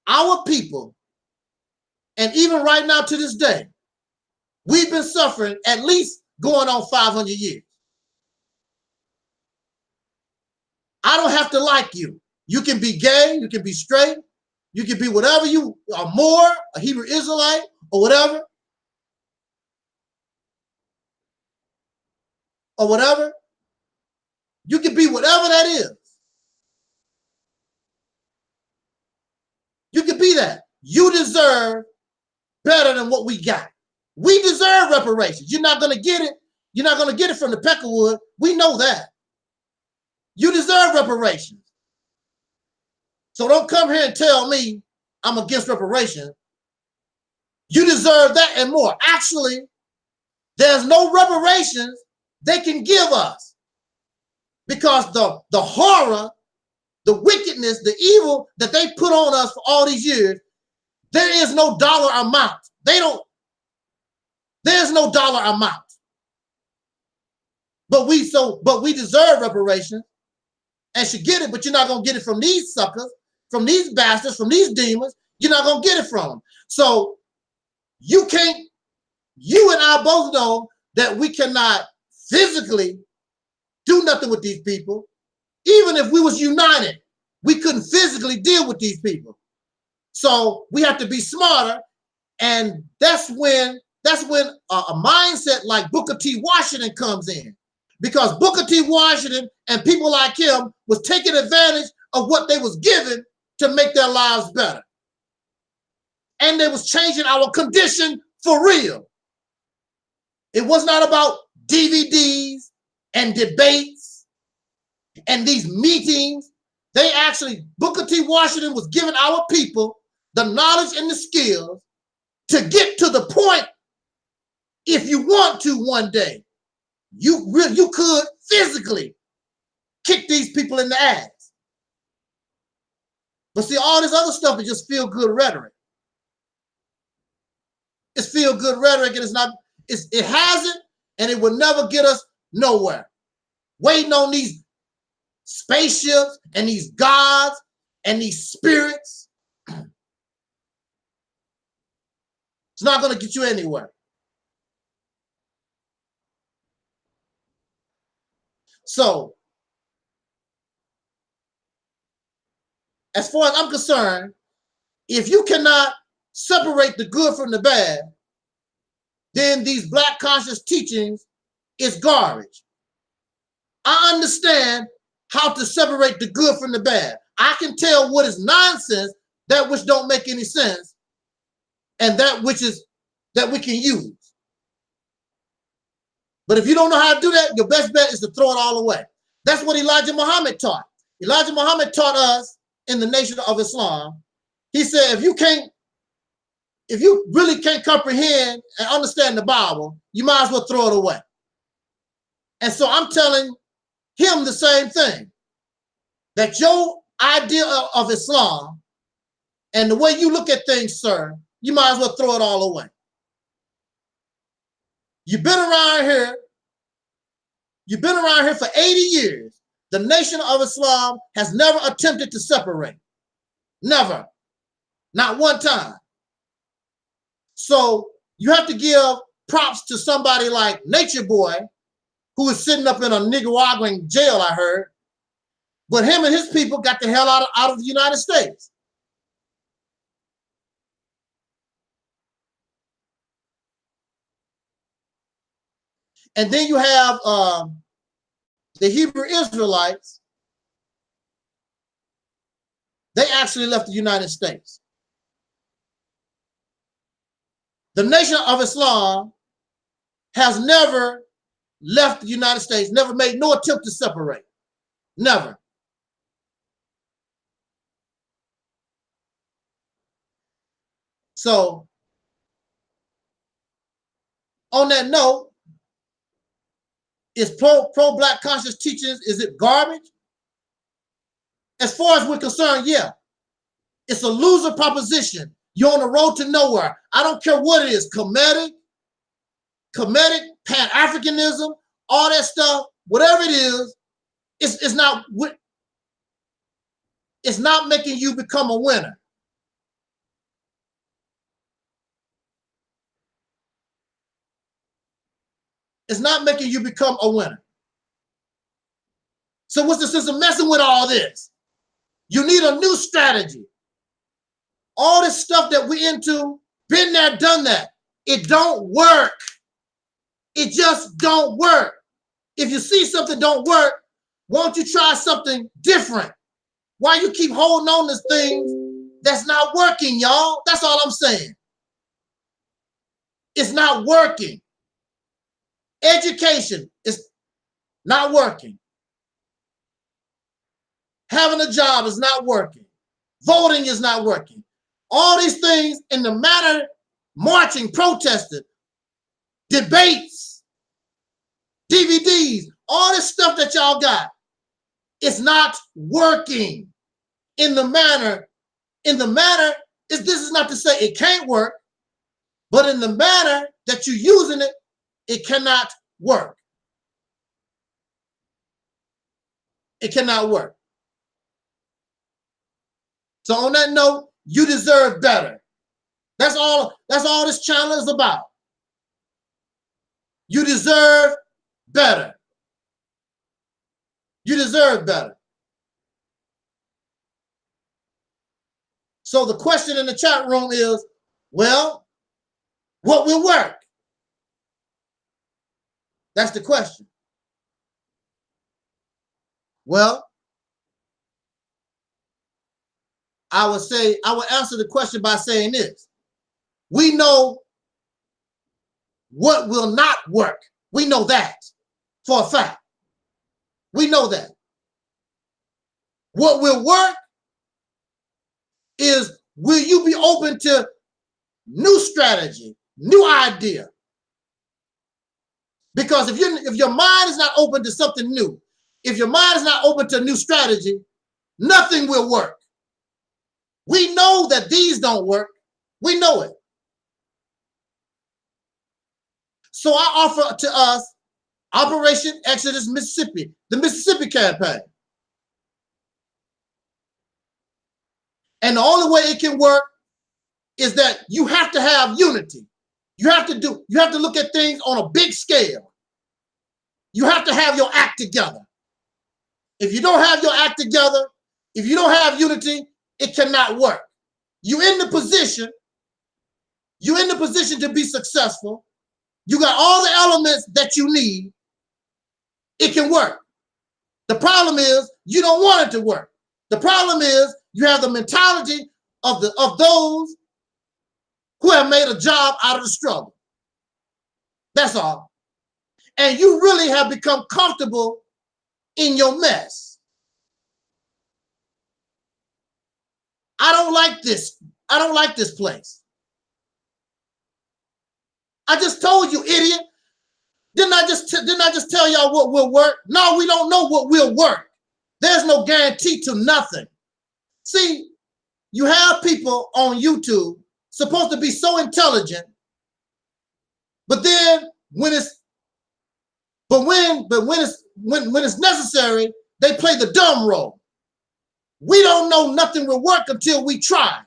Our people, and even right now to this day, we've been suffering at least going on 500 years. I don't have to like you. You can be gay, you can be straight, you can be whatever you are, more a Hebrew Israelite or whatever. Or whatever. You can be whatever that is. You can be that. You deserve better than what we got. We deserve reparations. You're not going to get it. You're not going to get it from the Peckerwood. We know that. You deserve reparations. So don't come here and tell me I'm against reparations. You deserve that and more. Actually, there's no reparations they can give us because the horror, the wickedness, the evil that they put on us for all these years, there is no dollar amount. There's no dollar amount. But we deserve reparations and should get it, but you're not going to get it from these suckers, from these bastards, from these demons. You're not going to get it from them. So you and I both know that we cannot physically do nothing with these people. Even if we was united, we couldn't physically deal with these people. So we have to be smarter, and that's when a mindset like Booker T. Washington comes in, because Booker T. Washington and people like him was taking advantage of what they was given to make their lives better, and they was changing our condition for real. It was not about DVDs and debates and these meetings. They actually, Booker T. Washington was giving our people the knowledge and the skills to get to the point, if you want to one day, you could physically kick these people in the ass. But see, all this other stuff is just feel-good rhetoric. It's feel-good rhetoric, and it hasn't, and it will never get us nowhere. Waiting on these spaceships and these gods and these spirits. It's not going to get you anywhere. So, as far as I'm concerned, if you cannot separate the good from the bad, then these Black conscious teachings is garbage. I understand how to separate the good from the bad. I can tell what is nonsense, that which don't make any sense, and that which is that we can use. But if you don't know how to do that, your best bet is to throw it all away. That's what Elijah Muhammad taught. Elijah Muhammad taught us in the Nation of Islam. He said, if you really can't comprehend and understand the Bible, you might as well throw it away. And so I'm telling him the same thing, that your idea of Islam and the way you look at things, sir, you might as well throw it all away. You've been around here for 80 years. The Nation of Islam has never attempted to separate. Never. Not one time. So you have to give props to somebody like Nature Boy, who is sitting up in a Nicaraguan jail, I heard. But him and his people got the hell out of the United States. And then you have the Hebrew Israelites. They actually left the United States. The Nation of Islam has never left the United States, never made no attempt to separate. Never. So, on that note, is pro-Black conscious teachings, is it garbage? As far as we're concerned, yeah. It's a loser proposition. You're on the road to nowhere. I don't care what it is, Kemetic, Pan-Africanism, all that stuff, whatever it is, it's not making you become a winner. It's not making you become a winner. So what's the sense of messing with all this? You need a new strategy. All this stuff that we into, been there, done that. It don't work. It just don't work. If you see something don't work, why don't you try something different? Why you keep holding on to things that's not working, y'all? That's all I'm saying. It's not working. Education is not working. Having a job is not working. Voting is not working. All these things in the matter, marching, protesting, debates, DVDs, all this stuff that y'all got, it's not working in the manner. This is not to say it can't work, but in the manner that you're using it, it cannot work. It cannot work. So on that note, you deserve better. That's all this channel is about. You deserve better. You deserve better. So the question in the chat room is, well, what will work? That's the question. Well, I would answer the question by saying this. We know what will not work. We know that for a fact. We know that. What will work is, will you be open to new strategy, new idea? Because if your mind is not open to something new, if your mind is not open to new strategy, nothing will work. We know that these don't work. We know it. So I offer to us Operation Exodus Mississippi, the Mississippi campaign. And the only way it can work is that you have to have unity. You have to look at things on a big scale. You have to have your act together. If you don't have your act together, if you don't have unity, it cannot work. You're in the position to be successful. You got all the elements that you need. It can work. The problem is you don't want it to work. The problem is you have the mentality of those who have made a job out of the struggle. That's all. And you really have become comfortable in your mess. I don't like this. I don't like this place. I just told you, idiot. Didn't I just tell y'all what will work? No, we don't know what will work. There's no guarantee to nothing. See, you have people on YouTube supposed to be so intelligent, but then when it's necessary, they play the dumb role. We don't know nothing will work until we try.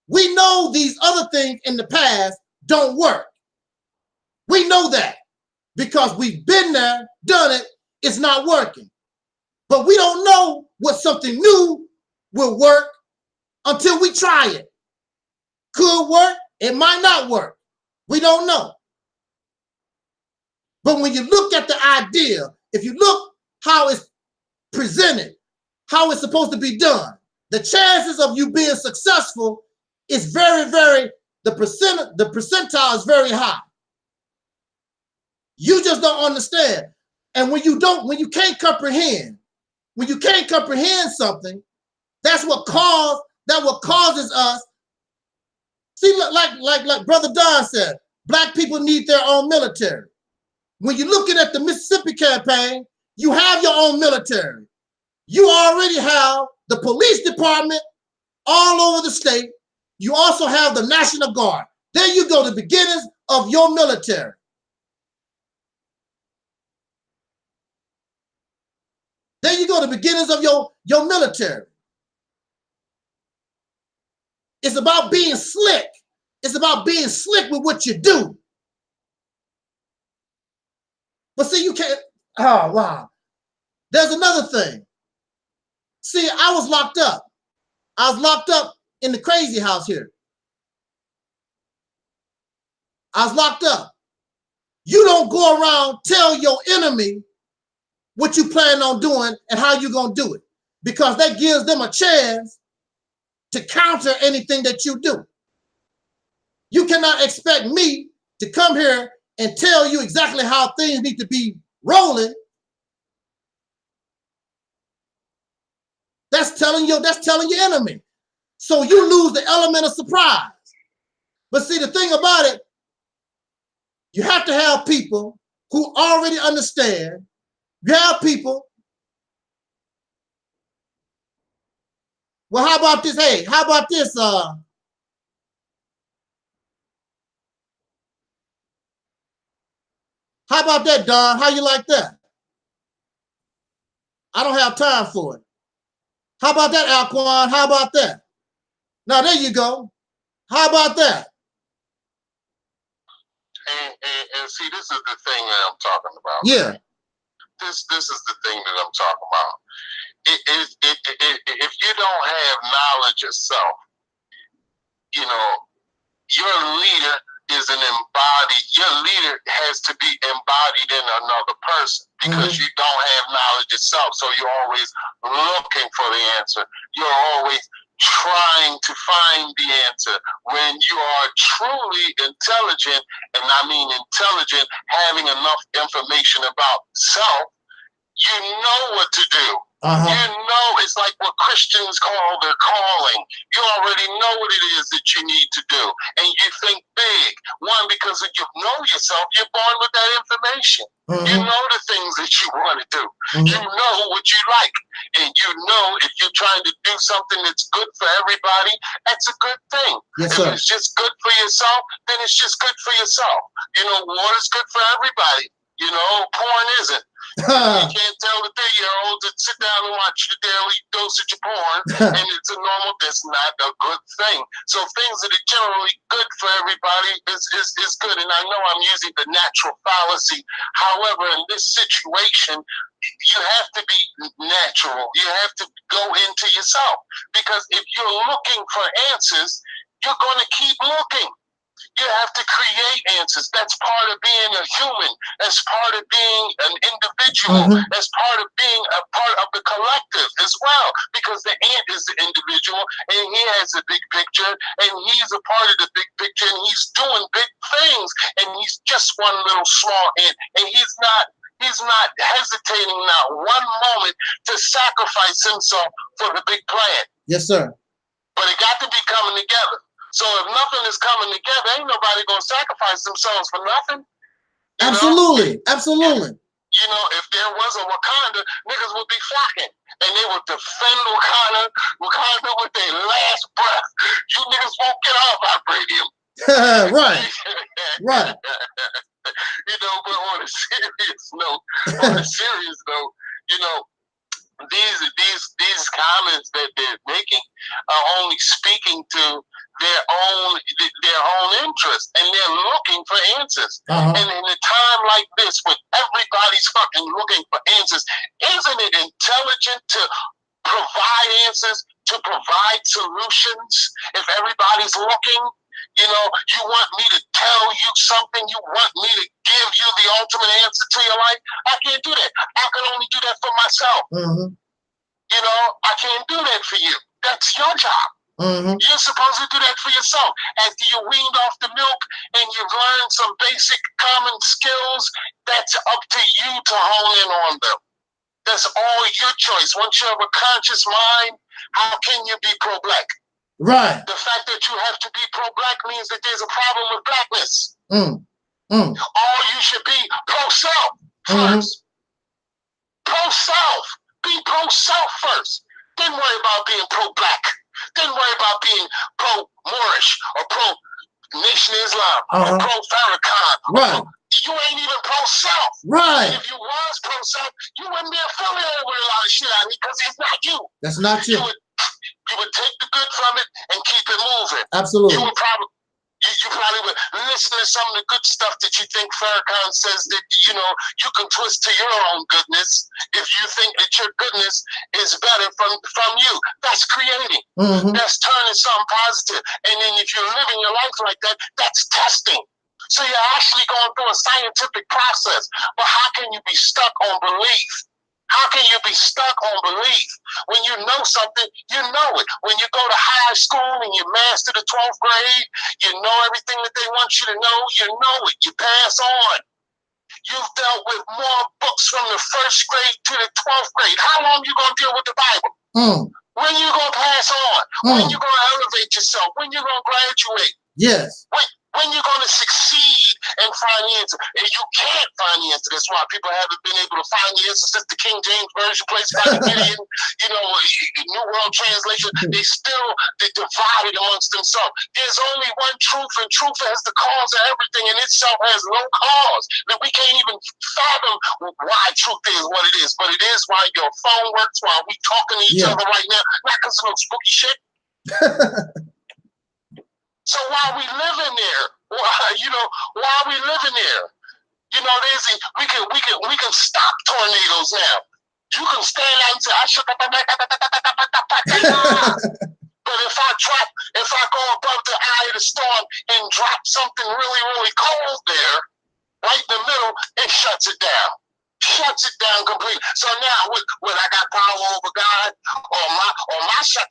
We know these other things in the past don't work. We know that because we've been there, done it, it's not working. But we don't know what something new will work until we try it. Could work, it might not work. We don't know. But when you look at the idea, if you look how it's presented, how it's supposed to be done, the chances of you being successful is very, very, the percentile is very high. You just don't understand. And when you can't comprehend, something, that's what causes us. See, like Brother Don said, Black people need their own military. When you're looking at the Mississippi campaign, you have your own military. You already have the police department all over the state. You also have the National Guard. There you go, the beginnings of your military. There you go, the beginnings of your military. It's about being slick. It's about being slick with what you do. But see, you can't, oh, wow. There's another thing. See, I was locked up. I was locked up in the crazy house here. I was locked up. You don't go around tell your enemy what you plan on doing and how you're going to do it, because that gives them a chance to counter anything that you do. You cannot expect me to come here and tell you exactly how things need to be rolling. That's telling your enemy. So you lose the element of surprise. But see, the thing about it, you have to have people who already understand. You have people. Well, how about this? Hey, how about this? How about that, Don? How you like that? I don't have time for it. How about that, Alquan? How about that? Now, there you go. How about that?
And see, this is the thing that I'm talking about.
Yeah.
Right? This is the thing that I'm talking about. If you don't have knowledge of self, you know, your leader is an embodied, your leader has to be embodied in another person, because you don't have knowledge of self. So you're always looking for the answer. You're always trying to find the answer. When you are truly intelligent, and I mean intelligent, having enough information about self, you know what to do. You know, it's like what Christians call their calling. You already know what it is that you need to do. And you think big. One, because if you know yourself, you're born with that information. You know the things that you want to do. You know what you like. And you know if you're trying to do something that's good for everybody, that's a good thing.
Yes,
if it's just good for yourself, then it's just good for yourself. You know, water's good for everybody. You know, porn isn't. You can't tell the 3-year-old to sit down and watch the daily dosage of porn, and it's a normal, that's not a good thing. So things that are generally good for everybody is good. And I know I'm using the natural fallacy. However, in this situation, you have to be natural. You have to go into yourself, because if you're looking for answers, you're going to keep looking. You have to create answers. That's part of being a human. That's part of being an individual. That's part of being a part of the collective as well. Because the ant is the individual, and he has a big picture, and he's a part of the big picture, and he's doing big things, and he's just one little small ant, and he's not hesitating not one moment to sacrifice himself for the big plan.
Yes, sir.
But it got to be coming together. So if nothing is coming together, ain't nobody gonna sacrifice themselves for nothing.
Absolutely. Absolutely.
You know, if there was a Wakanda, niggas would be flocking, and they would defend Wakanda with their last breath. You niggas won't get off vibranium.
Right. Right.
You know, but on a serious note, you know, these comments that they're making are only speaking to their own interest, and they're looking for answers. And in a time like this, when everybody's fucking looking for answers, isn't it intelligent to provide answers, to provide solutions? If everybody's looking, you know, you want me to tell you something, you want me to give you the ultimate answer to your life, I can't do that. I can only do that for myself. You know, I can't do that for you. That's your job. You're supposed to do that for yourself. After you weaned off the milk and you've learned some basic common skills, that's up to you to hone in on them. That's all your choice. Once you have a conscious mind, how can you be pro-black?
Right.
The fact that you have to be pro-black means that there's a problem with blackness. Or you should be pro-self first. Pro-self. Be pro-self first. Then worry about being pro-black. Then worry about being pro-Moorish or pro-Nation Islam or pro-Farrakhan.
Right.
You ain't even pro-self.
Right.
And if you was pro-self, you wouldn't be affiliated with a lot of shit out here because it's not you.
That's not you.
You would take the good from it and keep it moving.
Absolutely.
You would probably would listen to some of the good stuff that you think Farrakhan says that, you know, you can twist to your own goodness if you think that your goodness is better from you. That's creating. That's turning something positive. And then if you're living your life like that, that's testing. So you're actually going through a scientific process. But how can you be stuck on belief? How can you be stuck on belief? When you know something, you know it. When you go to high school and you master the 12th grade, you know everything that they want you to know, you know it. You pass on. You've dealt with more books from the 1st grade to the 12th grade. How long you going to deal with the Bible? When you going to pass on? When you going to elevate yourself? When you going to graduate?
Yes.
When you're going to succeed and find the answer. And you can't find the answer. That's why people haven't been able to find the answer since the King James Version, place like Gideon, you know, New World Translation. They divided amongst themselves. There's only one truth, and truth has the cause of everything, and itself has no cause. That we can't even fathom why truth is what it is. But it is why your phone works, while we talking to each other right now. Not because of no spooky shit. So while we live in there, while we live in there, you know, we can stop tornadoes now. You can stand out and say, but if I go above the eye of the storm and drop something really, really cold there, right in the middle, it shuts it down. Shuts it down completely. So now, when I got power over God, or my shut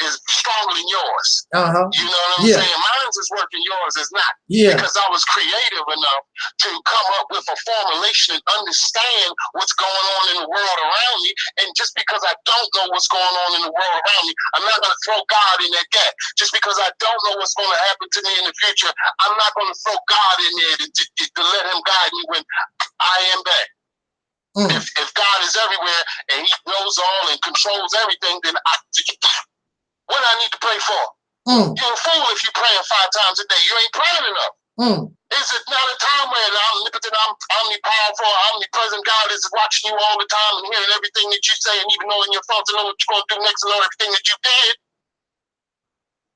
is stronger than yours. You know what I'm saying? Mine's is working, yours is not. Because I was creative enough to come up with a formulation and understand what's going on in the world around me. And just because I don't know what's going on in the world around me, I'm not going to throw God in that gap. Just because I don't know what's going to happen to me in the future, I'm not going to throw God in there to let him guide me when I am back. If God is everywhere and he knows all and controls everything, then what I need to pray for? You're a fool if you're praying 5 times a day. You ain't praying enough. Is it not a time where the omnipotent, omnipowerful, omnipresent God is watching you all the time and hearing everything that you say and even knowing your thoughts and know what you're going to do next and know everything that you did?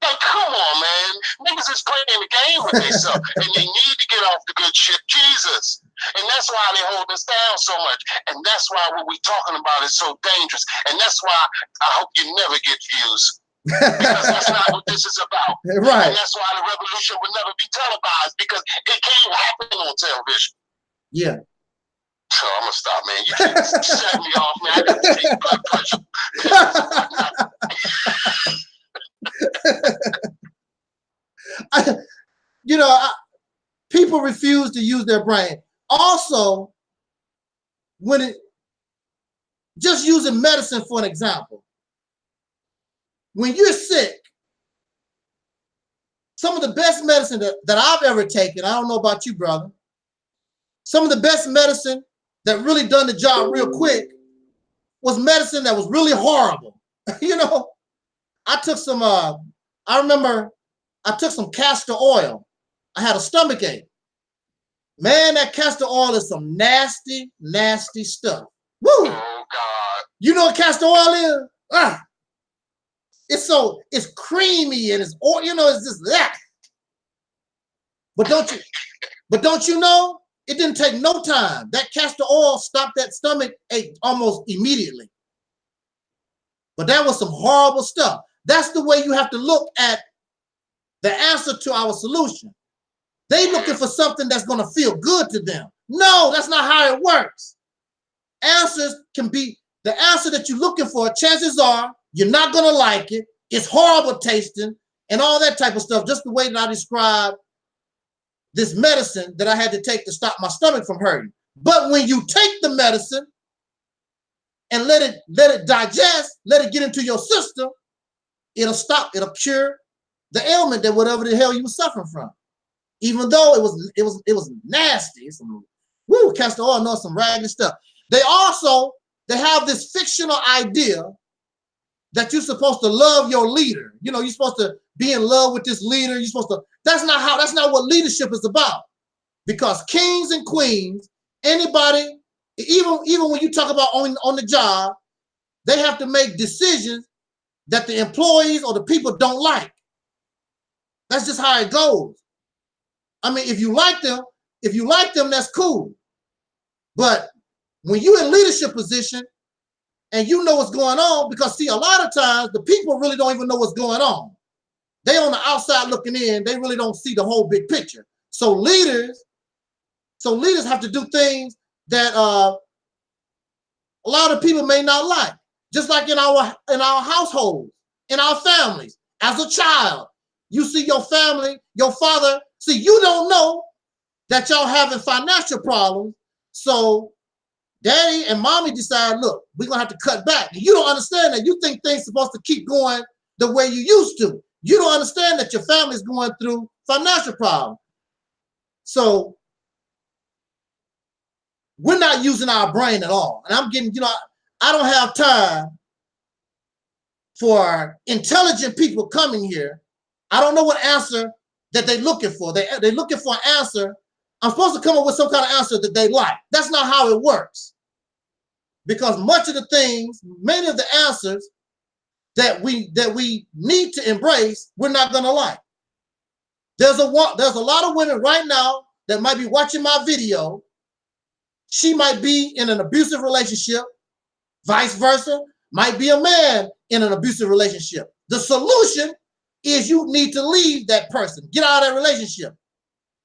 Like, come on, man. Niggas is playing the game with themselves and they need to get off the good shit. Jesus. And that's why they hold us down so much. And that's why what we're talking about is so dangerous. And that's why I hope you never get views. Because that's not what this is about.
Right.
And that's why the revolution will never be televised, because it can't happen on television. Yeah. So I'm gonna stop, man. You can't set me off, man. I got to take blood pressure.
People refuse to use their brain. Also, just using medicine for an example. When you're sick, some of the best medicine that I've ever taken, I don't know about you, brother, some of the best medicine that really done the job real quick was medicine that was really horrible. I took some, I remember I took some castor oil. I had a stomach ache. Man, that castor oil is some nasty, nasty stuff. Woo!
Oh, God.
You know what castor oil is? It's creamy and it's it's just that. But don't you know, it didn't take no time. That castor oil stopped that stomach ache almost immediately. But that was some horrible stuff. That's the way you have to look at the answer to our solution. They looking for something that's going to feel good to them. No, that's not how it works. Answers can be, the answer that you're looking for, chances are you're not going to like it. it's horrible tasting, and all that type of stuff, just the way that I described this medicine that I had to take to stop my stomach from hurting. But when you take the medicine and let it digest, let it get into your system, it'll stop, it'll cure the ailment that whatever the hell you were suffering from. Even though it was nasty. Some castor oil, no, some raggedy stuff. They have this fictional idea that you're supposed to love your leader. You know, you're supposed to be in love with this leader. You're supposed to, that's not what leadership is about. Because kings and queens, anybody, even when you talk about on the job, they have to make decisions that the employees or the people don't like. That's just how it goes. I mean, if you like them, that's cool. But when you're in leadership position and you know what's going on, because see, a lot of times the people really don't even know what's going on. They on the outside looking in, they really don't see the whole big picture. So leaders have to do things that a lot of people may not like. Just like in our households, in our families. As a child, you see your family, your father, see, you don't know that y'all having financial problems. So daddy and mommy decide, look, we're gonna have to cut back. And you don't understand that. You think things supposed to keep going the way you used to. You don't understand that your family's going through financial problems. So we're not using our brain at all. And I'm getting, I don't have time for intelligent people coming here. I don't know what answer that they're looking for. They're looking for an answer. I'm supposed to come up with some kind of answer that they like. That's not how it works. Because much of the things, many of the answers that we need to embrace, we're not gonna like. There's a lot of women right now that might be watching my video. She might be in an abusive relationship, vice versa, might be a man in an abusive relationship. The solution is you need to leave that person, get out of that relationship.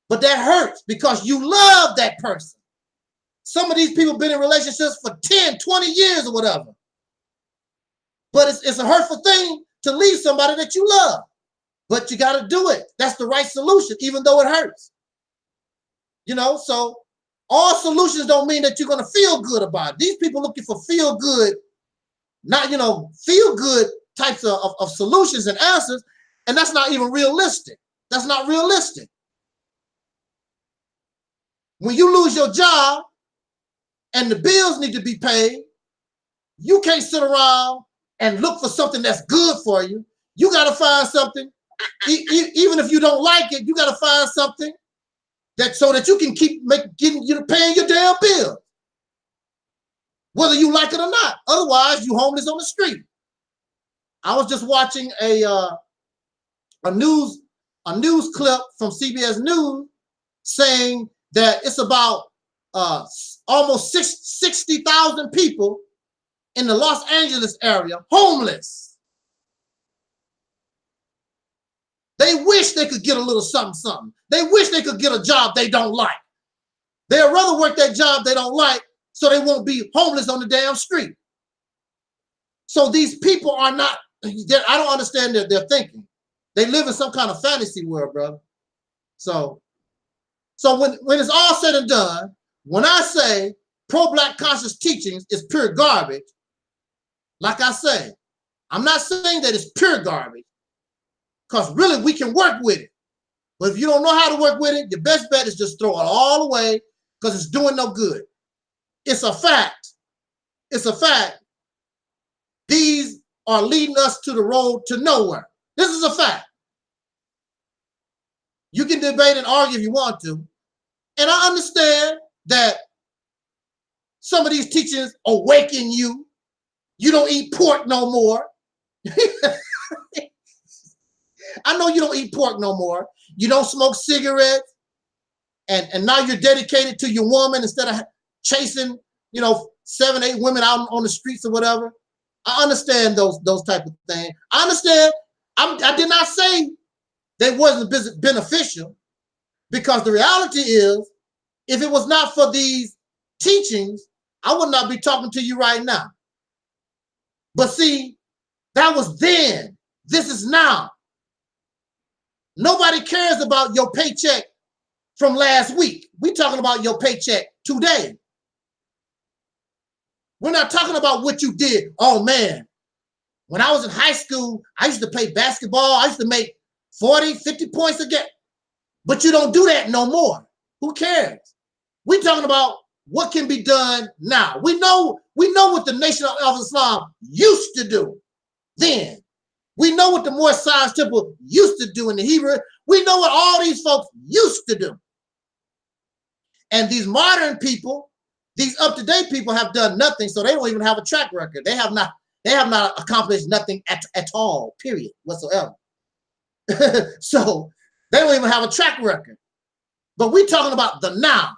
But that hurts because you love that person. Some of these people have been in relationships for 10, 20 years or whatever. But it's a hurtful thing to leave somebody that you love. But you got to do it. That's the right solution, even though it hurts. So all solutions don't mean that you're going to feel good about it. These people looking for feel good, not, feel good types of solutions and answers. And that's not even realistic. That's not realistic. When you lose your job and the bills need to be paid, you can't sit around and look for something that's good for you. You got to find something, even if you don't like it, you got to find something so that you can keep paying your damn bills, whether you like it or not. Otherwise, you homeless on the street. I was just watching a news clip from CBS News saying that it's about almost 60,000 people in the Los Angeles area homeless. They wish they could get a little something. They wish they could get a job they don't like. They'd rather work that job they don't like so they won't be homeless on the damn street. So these people are not, I don't understand their thinking. They live in some kind of fantasy world, brother. So when it's all said and done, when I say pro-Black conscious teachings is pure garbage, like I say, I'm not saying that it's pure garbage, because really we can work with it. But if you don't know how to work with it, your best bet is just throw it all away because it's doing no good. It's a fact. It's a fact. These are leading us to the road to nowhere. This is a fact. You can debate and argue if you want to. And I understand that some of these teachings awaken you. You don't eat pork no more. I know you don't eat pork no more. You don't smoke cigarettes. And now you're dedicated to your woman instead of chasing, 7, 8 women out on the streets or whatever. I understand those type of things. I understand. I did not say they wasn't beneficial, because the reality is, if it was not for these teachings, I would not be talking to you right now. But see, that was then. This is now. Nobody cares about your paycheck from last week. We're talking about your paycheck today. We're not talking about what you did. Oh man, when I was in high school, I used to play basketball. I used to make 40, 50 points a game. But you don't do that no more. Who cares? We're talking about what can be done now. We know what the Nation of Islam used to do then. We know what the Moorish Science Temple used to do in the Hebrew. We know what all these folks used to do. And these modern people, these up-to-date people have done nothing, so they don't even have a track record. They have not accomplished nothing at all, period, whatsoever. So they don't even have a track record. But we're talking about the now.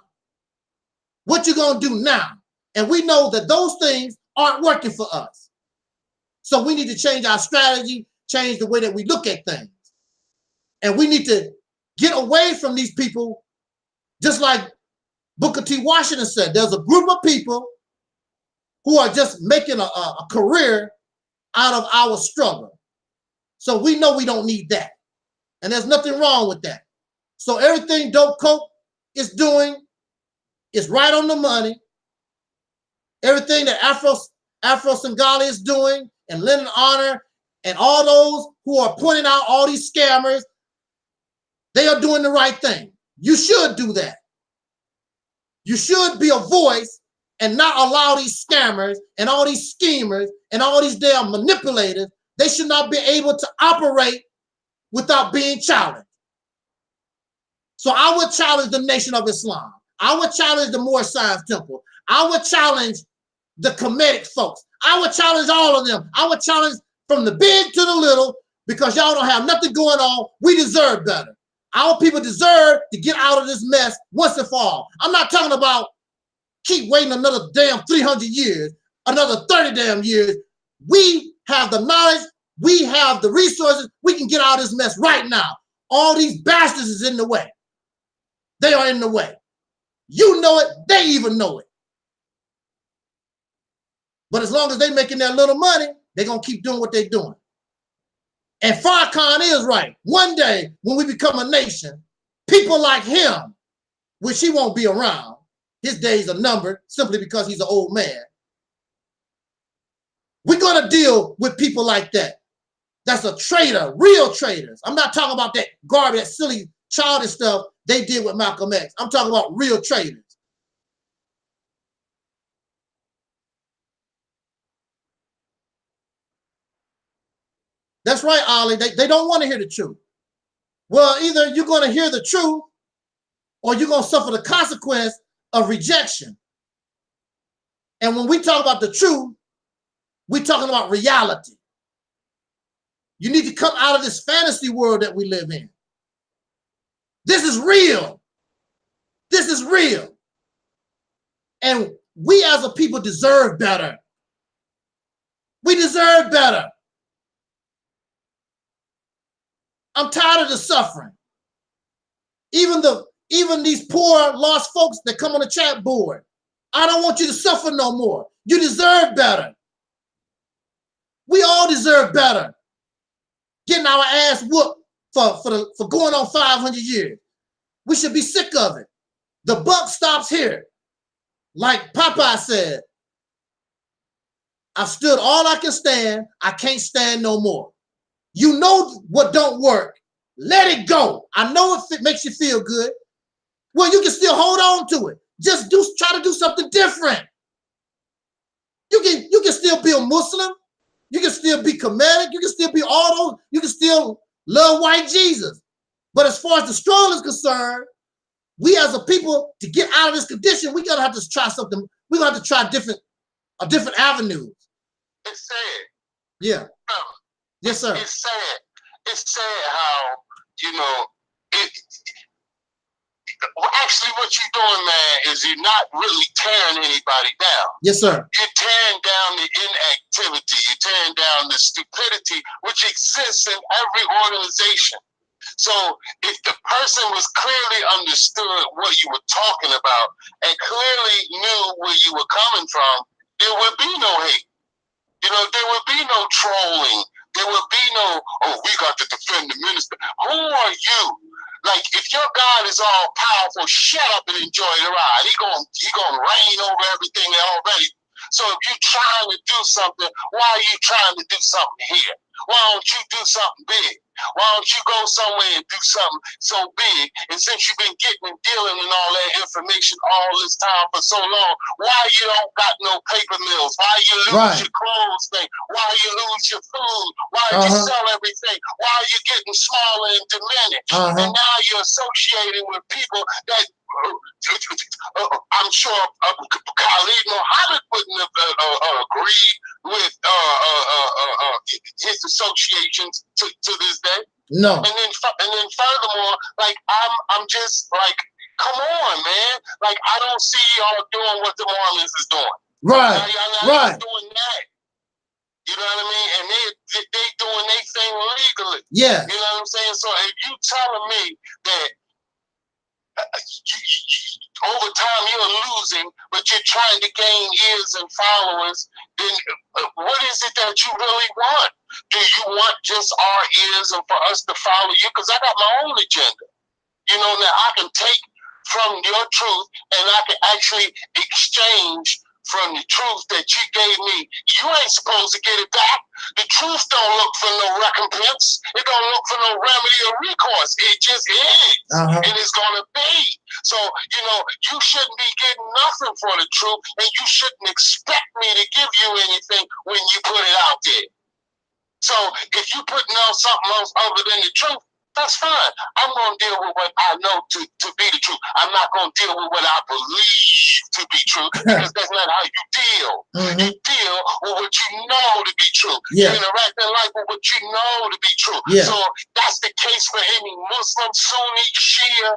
What you gonna do now? And we know that those things aren't working for us. So we need to change our strategy, change the way that we look at things. And we need to get away from these people, just like Booker T. Washington said, there's a group of people who are just making a career out of our struggle. So we know we don't need that. And there's nothing wrong with that. So everything Dope Coke is doing is right on the money. Everything that Afro Singali is doing, and Lyndon Honor, and all those who are pointing out all these scammers, they are doing the right thing. You should do that. You should be a voice and not allow these scammers and all these schemers and all these damn manipulators. They should not be able to operate without being challenged. So I would challenge the Nation of Islam. I would challenge the Moorish Science Temple. I would challenge the Kemetic folks. I would challenge all of them. I would challenge from the big to the little, because y'all don't have nothing going on. We deserve better. Our people deserve to get out of this mess once and for all. I'm not talking about keep waiting another damn 300 years, another 30 damn years. We have the knowledge. We have the resources. We can get out of this mess right now. All these bastards is in the way. They are in the way. You know it. They even know it. But as long as they're making their little money, they're going to keep doing what they're doing. And Farrakhan is right. One day, when we become a nation, people like him, which he won't be around, his days are numbered simply because he's an old man. We're going to deal with people like that. That's a traitor, real traitors. I'm not talking about that garbage, that silly, childish stuff they did with Malcolm X. I'm talking about real traitors. That's right, Ollie. They don't want to hear the truth. Well, either you're going to hear the truth or you're going to suffer the consequence of rejection. And when we talk about the truth, we're talking about reality. You need to come out of this fantasy world that we live in. This is real. This is real. And we as a people deserve better. We deserve better. I'm tired of the suffering. Even these poor, lost folks that come on the chat board. I don't want you to suffer no more. You deserve better. We all deserve better. Getting our ass whooped for going on 500 years. We should be sick of it. The buck stops here. Like Popeye said, I've stood all I can stand. I can't stand no more. You know what don't work. Let it go. I know if it makes you feel good. Well, you can still hold on to it. Just try to do something different. You can still be a Muslim. You can still be Kemetic. You can still be all those. You can still love white Jesus. But as far as the struggle is concerned, we as a people, to get out of this condition, we're gonna have to try something. We're gonna have to try different avenues.
It's sad.
Yeah. Yes, sir.
It's sad. It's sad how, actually what you're doing, man, is you're not really tearing anybody down.
Yes, sir.
You're tearing down the inactivity. You're tearing down the stupidity which exists in every organization. So if the person was clearly understood what you were talking about and clearly knew where you were coming from, there would be no hate. There would be no trolling. There would be no, oh, we got to defend the minister. Who are you? Like, if your God is all powerful, shut up and enjoy the ride. He gonna reign over everything already. So if you're trying to do something, why are you trying to do something here? Why don't you do something big? Why don't you go somewhere and do something so big? And since you've been getting and dealing in all that information all this time for so long, why you don't got no paper mills? Why you lose your clothes thing? Why you lose your food? Why you sell everything? Why you getting smaller and diminished? And now you're associating with people that I'm sure Khalid Muhammad wouldn't have agreed with his associations to this day.
No.
And then furthermore, like I'm just like, come on, man. Like, I don't see y'all doing what the Mormons is doing.
Right.
Y'all not doing that. You know what I mean? And they doing their thing legally.
Yeah.
You know what I'm saying? So if you telling me that over time you're losing, but you're trying to gain ears and followers, then what is it that you really want? Do you want just our ears and for us to follow you? Because I got my own agenda. You know, now I can take from your truth and I can actually exchange from the truth that you gave me. You ain't supposed to get it back. The truth don't look for no recompense. It don't look for no remedy or recourse. It just is. And it's going to be. So, you know, you shouldn't be getting nothing for the truth, and you shouldn't expect me to give you anything when you put it out there. So if you putting out something else other than the truth, that's fine. I'm going to deal with what I know to be the truth. I'm not going to deal with what I believe to be true, because that's not how you deal. You deal with what you know to be true. You interact in life with what you know to be true. So that's the case for any Muslim, Sunni, Shia,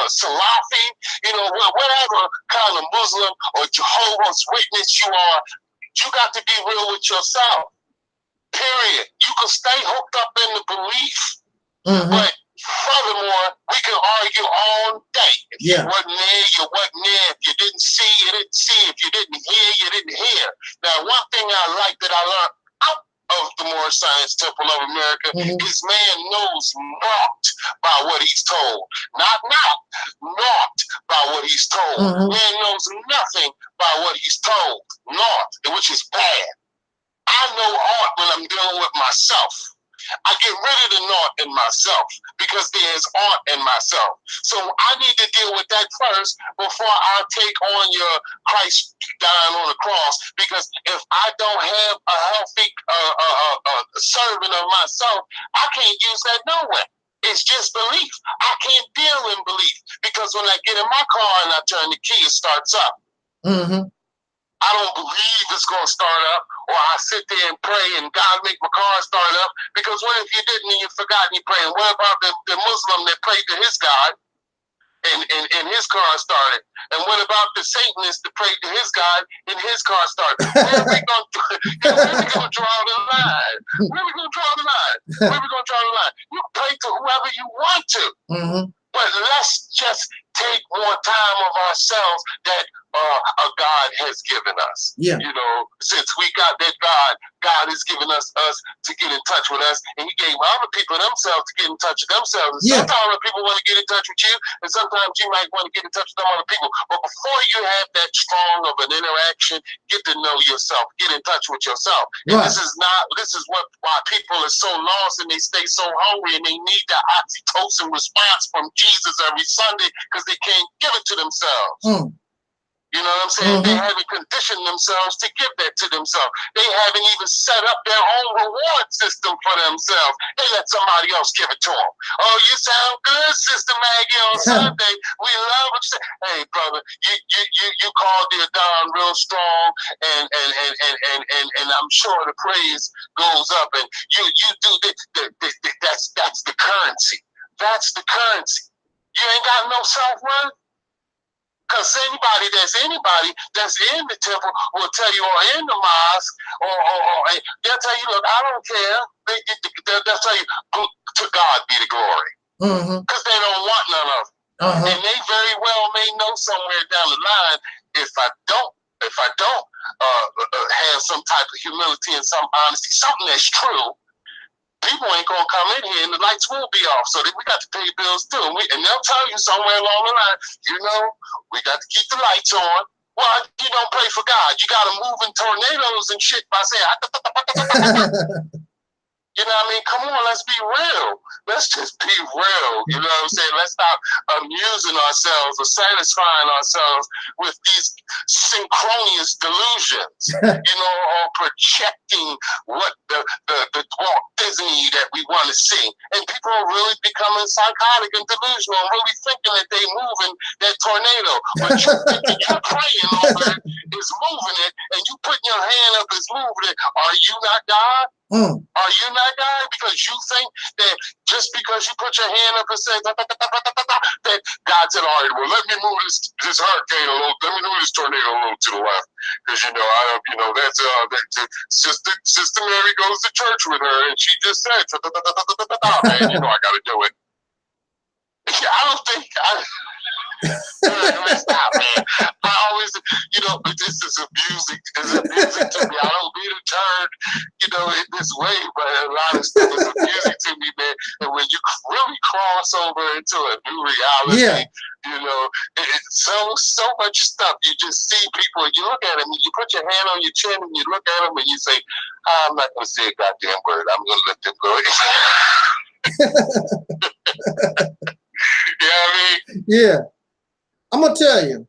Salafi, you know, whatever kind of Muslim or Jehovah's Witness you are. You got to be real with yourself. Period. You can stay hooked up in the belief, but furthermore, we can argue all day. If you wasn't there, you wasn't there. If you didn't see, you didn't see. If you didn't hear, you didn't hear. Now, one thing I like that I learned out of the Moorish Science Temple of America is man knows naught by what he's told. Not by what he's told. Man knows nothing by what he's told. Naught, which is bad. I know art when I'm dealing with myself. I get rid of the naught in myself because there's art in myself. So I need to deal with that first before I take on your Christ dying on the cross. Because if I don't have a healthy servant of myself, I can't use that nowhere. It's just belief. I can't deal in belief because when I get in my car and I turn the key, it starts up. I don't believe it's going to start up, or I sit there and pray and God make my car start up, because what if you didn't and you forgot and you prayed? What about the Muslim that prayed to his God and his car started? And what about the Satanist that prayed to his God and his car started? Where are we going to draw the line? Where are we going to draw the line? Where are we going to draw the line? You pray to whoever you want to. But let's just take more time of ourselves that a God has given us. You know, since we got that God has given us to get in touch with us, and he gave other people themselves to get in touch with themselves. And sometimes people want to get in touch with you, and sometimes you might want to get in touch with some other people. But before you have that strong of an interaction, get to know yourself, get in touch with yourself. And this is why people are so lost and they stay so hungry and they need that oxytocin response from Jesus every Sunday because they can't give it to themselves. You know what I'm saying? They haven't conditioned themselves to give that to themselves. They haven't even set up their own reward system for themselves. They let somebody else give it to them. Oh, you sound good, Sister Maggie, on Sunday. We love what you say. Hey, brother, you called the Adon real strong, and I'm sure the praise goes up, and you do that's the currency. That's the currency. You ain't got no self-worth. Because anybody that's in the temple will tell you, or in the mosque, or they'll tell you, look, I don't care. They'll tell you, to God be the glory. Because they don't want none of it. And they very well may know somewhere down the line, if I don't, have some type of humility and some honesty, something that's true, people ain't gonna come in here and the lights will be off. So we got to pay bills too. And they'll tell you somewhere along the line, we got to keep the lights on. Well, you don't pray for God. You got to move in tornadoes and shit by saying, you know what I mean? Come on, let's be real. Let's just be real. You know what I'm saying? Let's stop amusing ourselves or satisfying ourselves with these synchronous delusions, or projecting what the Walt Disney that we want to see. And people are really becoming psychotic and delusional and really thinking that they moving that tornado. But you thinking you're praying over it, is moving it, and you putting your hand up is moving it. Are you not God? Are you not God? Because you think that just because you put your hand up and say that God said, all right, well, let me move this hurricane a little, let me move this tornado a little to the left, because that's Sister Mary goes to church with her, and she just said, man, I got to do it. I don't think stop, man. I always, this is amusing. It's amusing to me. I don't mean to turn, in this way, but a lot of stuff is amusing to me, man. And when you really cross over into a new reality, it's so much stuff. You just see people, and you look at them, and you put your hand on your chin, and you look at them, and you say, I'm not going to say a goddamn word. I'm going to let them go. You know what I mean?
Yeah. I'm going to tell you,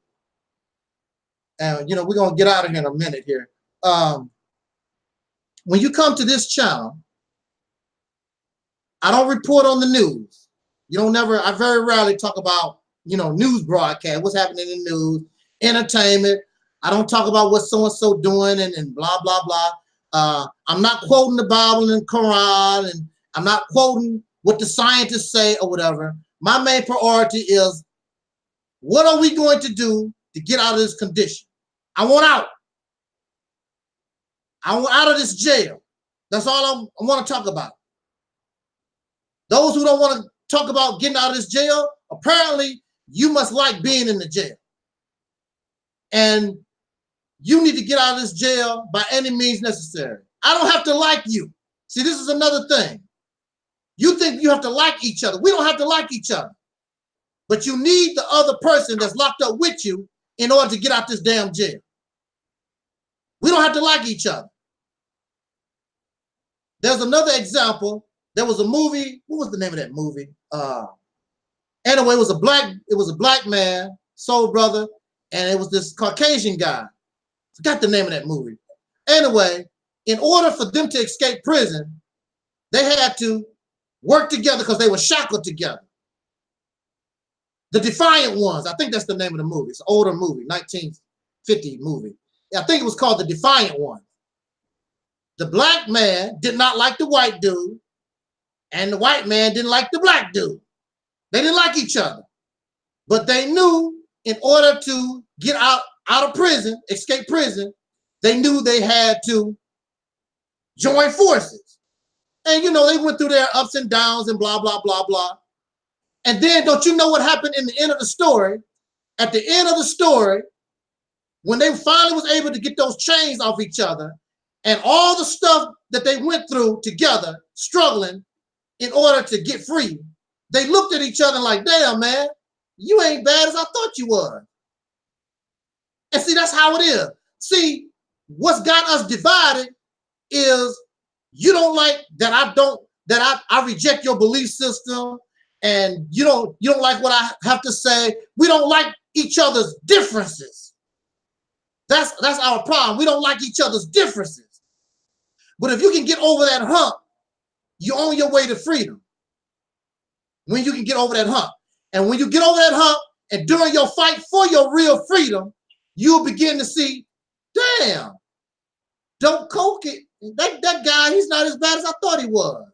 and we're going to get out of here in a minute here. When you come to this channel, I don't report on the news. I very rarely talk about, news broadcast, what's happening in the news, entertainment. I don't talk about what so-and-so doing and blah, blah, blah. I'm not quoting the Bible and Quran, and I'm not quoting what the scientists say or whatever. My main priority is, what are we going to do to get out of this condition? I want out. I want out of this jail. That's all I want to talk about. Those who don't want to talk about getting out of this jail, apparently you must like being in the jail. And you need to get out of this jail by any means necessary. I don't have to like you. See, this is another thing. You think you have to like each other. We don't have to like each other. But you need the other person that's locked up with you in order to get out this damn jail. We don't have to like each other. There's another example. There was a movie. What was the name of that movie? Anyway, it was a black man, soul brother, and it was this Caucasian guy. Forgot the name of that movie. Anyway, in order for them to escape prison, they had to work together because they were shackled together. The Defiant Ones, I think that's the name of the movie. It's an older movie, 1950 movie. I think it was called The Defiant Ones. The black man did not like the white dude, and the white man didn't like the black dude. They didn't like each other. But they knew in order to get out of prison, escape prison, they knew they had to join forces. And they went through their ups and downs and blah, blah, blah, blah. And then don't you know what happened in the end of the story? At the end of the story, when they finally was able to get those chains off each other and all the stuff that they went through together, struggling in order to get free, they looked at each other like, damn, man, you ain't bad as I thought you were. And see, that's how it is. See, what's got us divided is you don't like that I reject your belief system, and you don't like what I have to say. We don't like each other's differences. That's our problem. We don't like each other's differences. But if you can get over that hump, you're on your way to freedom. When you can get over that hump. And when you get over that hump, and during your fight for your real freedom, you'll begin to see, damn, don't coke it. That guy, he's not as bad as I thought he was.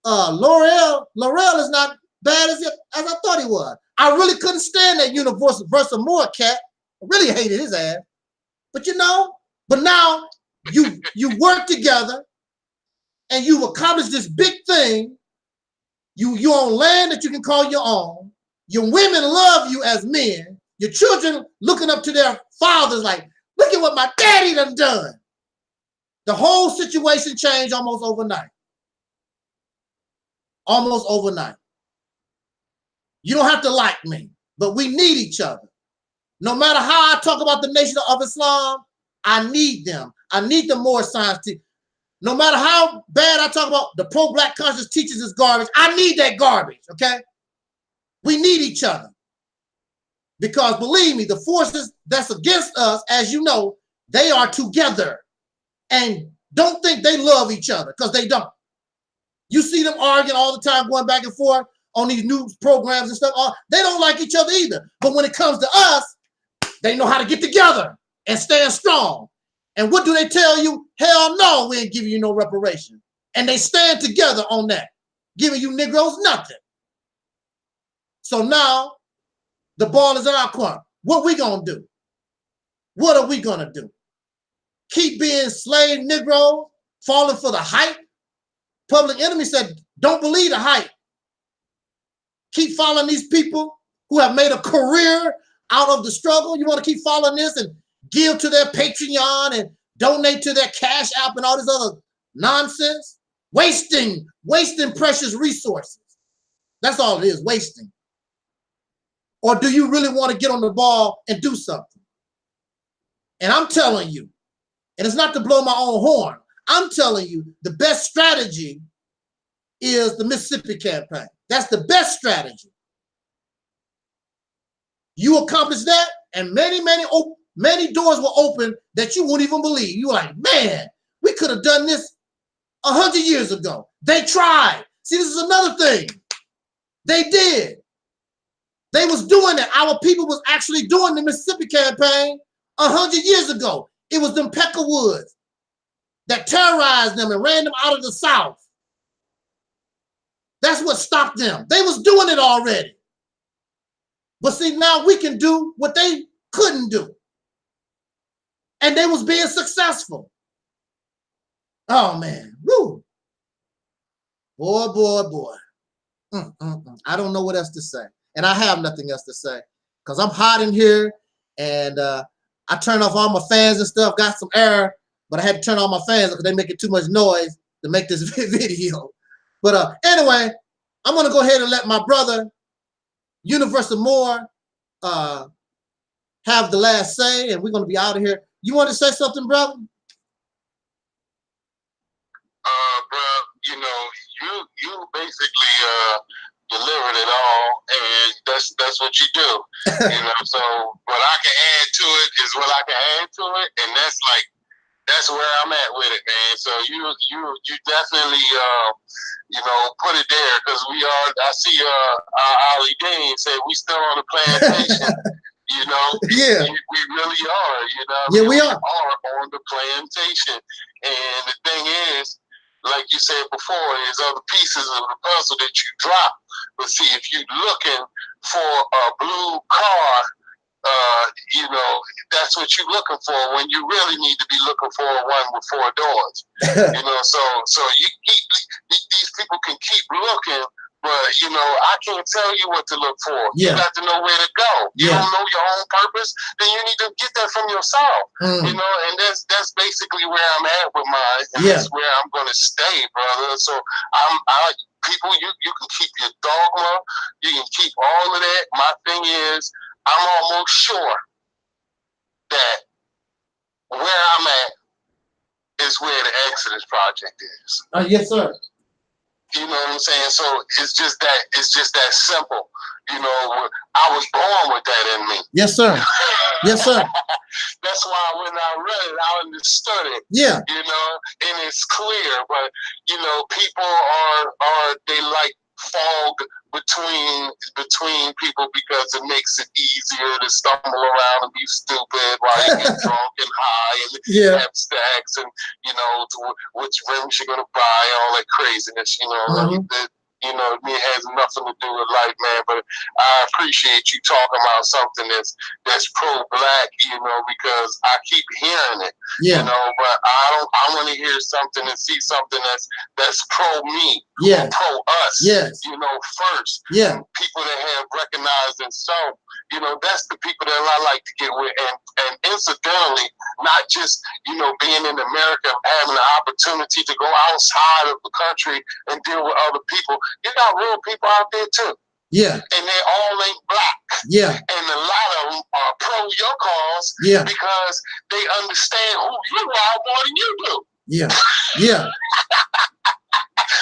L'Oreal is not bad as I thought he was. I really couldn't stand that Universal Moore cat. I really hated his ass. But but now you work together and you've accomplished this big thing. You own land that you can call your own. Your women love you as men. Your children looking up to their fathers like, look look at what my daddy done. The whole situation changed almost overnight. Almost overnight. You don't have to like me, but we need each other. No matter how I talk about the Nation of Islam, I need them. I need the more science teachers. No matter how bad I talk about the pro-black conscious teachers is garbage, I need that garbage, okay? We need each other. Because believe me, the forces that's against us, as you know, they are together. And don't think they love each other, because they don't. You see them arguing all the time, going back and forth on these news programs and stuff. They don't like each other either. But when it comes to us, they know how to get together and stand strong. And what do they tell you? Hell no, we ain't giving you no reparation. And they stand together on that, giving you Negroes nothing. So now the ball is in our court. What we gonna do? What are we gonna do? Keep being slave Negroes, falling for the hype? Public Enemy said, don't believe the hype. Keep following these people who have made a career out of the struggle. You want to keep following this and give to their Patreon and donate to their Cash App and all this other nonsense? Wasting precious resources. That's all it is, wasting. Or do you really want to get on the ball and do something? And I'm telling you, and it's not to blow my own horn, I'm telling you, the best strategy is the Mississippi campaign. That's the best strategy. You accomplish that, and many doors will open that you wouldn't even believe. You were like, man, we could have done this 100 years ago. They tried. See, this is another thing. They did. They was doing it. Our people was actually doing the Mississippi campaign 100 years ago. It was them Peckerwoods that terrorized them and ran them out of the South. That's what stopped them. They was doing it already. But see, now we can do what they couldn't do. And they was being successful. Oh, man. Woo. Boy, boy, boy. I don't know what else to say. And I have nothing else to say. Because I'm hot in here. And I turned off all my fans and stuff. Got some air. But I had to turn on my fans because they making too much noise to make this video. But anyway, I'm going to go ahead and let my brother, Universal Moore, have the last say, and we're going to be out of here. You want to say something, brother?
Bro, you know, you basically delivered it all, and that's what you do. You know, so what I can add to it is what I can add to it, and that's where I'm at with it, man. So you definitely you know, put it there, because we are. I see Ali Dean said we still on the plantation. You know,
yeah,
we really are. You know,
yeah, we are
on the plantation, and the thing is, like you said before, there's other pieces of the puzzle that you drop. But see, if you're looking for a blue car, you know, that's what you're looking for when you really need to be looking for one with 4 doors. You know, so these people can keep looking, but you know, I can't tell you what to look for. Yeah. You got to know where to go. You don't know your own purpose, then you need to get that from yourself. You know, and that's basically where I'm at with mine, and that's where I'm gonna stay, brother. So people, you can keep your dogma, you can keep all of that. My thing is, I'm almost sure that where I'm at is where the Exodus Project is.
Yes, sir.
You know what I'm saying? So it's just that simple. You know, I was born with that in me.
Yes, sir. Yes, sir.
That's why when I read it, I understood it.
Yeah.
You know, and it's clear, but you know, people are they like fog between people, because it makes it easier to stumble around and be stupid while you get drunk and high and have stacks and, you know, which rims you're going to buy, all that craziness, you know. You know, it has nothing to do with life, man. But I appreciate you talking about something that's pro-black, you know, because I keep hearing it, you know. But I want to hear something and see something that's pro-me, pro-us, you know, first. People that have recognized themselves You know, that's the people that I like to get with. And incidentally, not just, you know, being in America, having the opportunity to go outside of the country and deal with other people. You got real people out there too.
Yeah.
And they all ain't black. Yeah. And a lot of them are pro your cause. Yeah. Because they understand who you are more than you do.
Yeah. Yeah.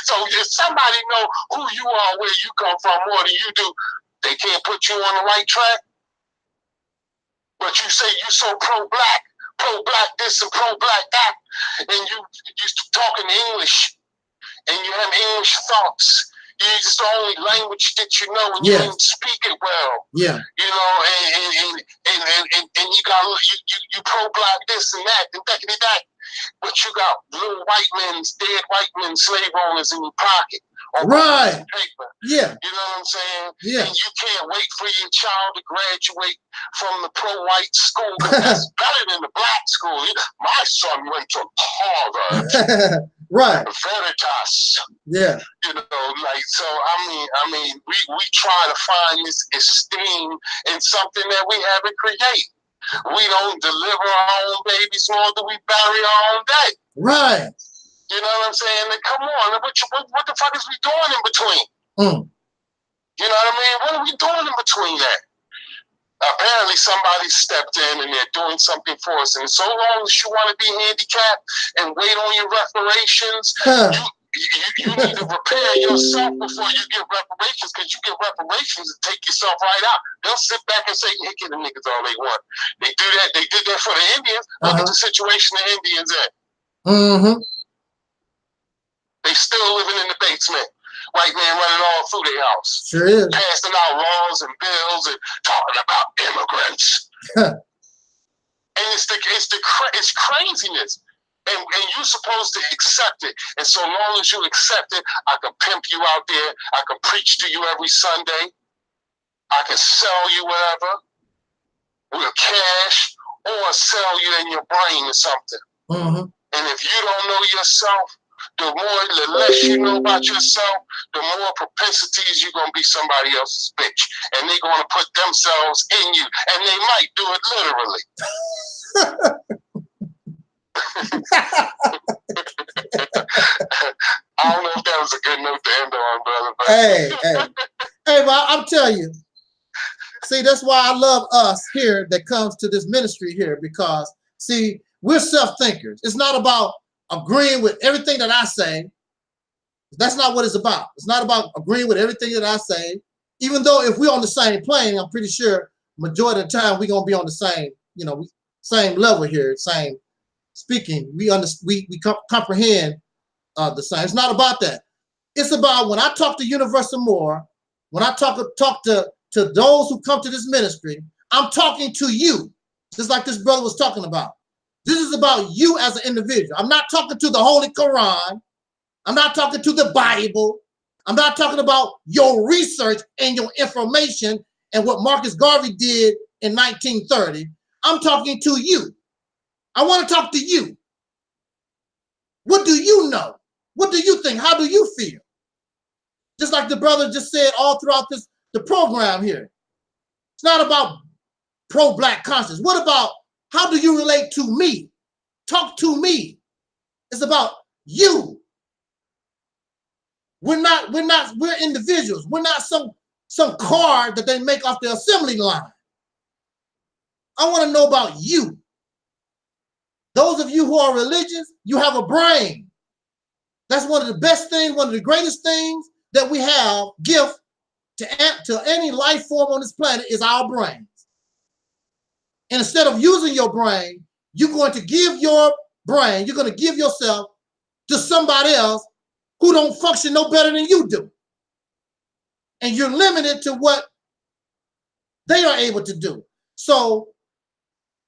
So if somebody know who you are, where you come from more than you do, they can't put you on the right track. But you say you so pro-black this and pro-black that, and you talking English, and you have English thoughts. You just the only language that you know, and you don't speak it well. Yeah. You know, and you got you pro-black this and that and that. But you got little white men's, dead white men, slave owners in your pocket.
Right.
Paper.
Yeah.
You know what I'm saying?
Yeah.
And you can't wait for your child to graduate from the pro-white school. That's better than the black school. My son went to Harvard.
Right.
Veritas.
Yeah.
You know, like, so I mean, we try to find this esteem in something that we haven't created. We don't deliver our own babies, nor do we bury our own dead. Right. You know what I'm saying? And come on, what the fuck is we doing in between? You know what I mean? What are we doing in between that? Apparently somebody stepped in and they're doing something for us. And so long as you want to be handicapped and wait on your reparations, you need to repair yourself before you get reparations, because you get reparations and take yourself right out. They'll sit back and say, hey, get the niggas all they want. They do that. They did that for the Indians. Look at the situation the Indians in. They still living in the basement. White man running all through their house.
Sure is.
Passing out laws and bills and talking about immigrants. And it's craziness. And you're supposed to accept it. And so long as you accept it, I can pimp you out there. I can preach to you every Sunday. I can sell you whatever with cash, or sell you in your brain or something. And if you don't know yourself, the less you know about yourself, the more propensities you're going to be somebody else's bitch. And they're going to put themselves in you. And they might do it literally. I don't know if that was a good note to end on, brother. But
Hey, but I'm telling you, see, that's why I love us here that comes to this ministry here, because, see, we're self-thinkers. It's not about agreeing with everything that I say. That's not what it's about. It's not about agreeing with everything that I say, even though if we're on the same plane, I'm pretty sure majority of the time we're going to be on the same, you know, same level here, same speaking. We comprehend the same. It's not about that. It's about when I talk to Universal More, when I talk to those who come to this ministry, I'm talking to you, just like this brother was talking about. This is about you as an individual. I'm not talking to the Holy Quran. I'm not talking to the Bible. I'm not talking about your research and your information and what Marcus Garvey did in 1930. I'm talking to you. I want to talk to you. What do you know? What do you think? How do you feel? Just like the brother just said all throughout the program here. It's not about pro-black conscience. What about how do you relate to me? Talk to me. It's about you. We're individuals. We're not some card that they make off the assembly line. I want to know about you. Those of you who are religious, you have a brain. That's one of the best things, one of the greatest things that we have, gift to any life form on this planet, is our brains. And instead of using your brain, you're going to give your brain, you're going to give yourself to somebody else who don't function no better than you do. And you're limited to what they are able to do. So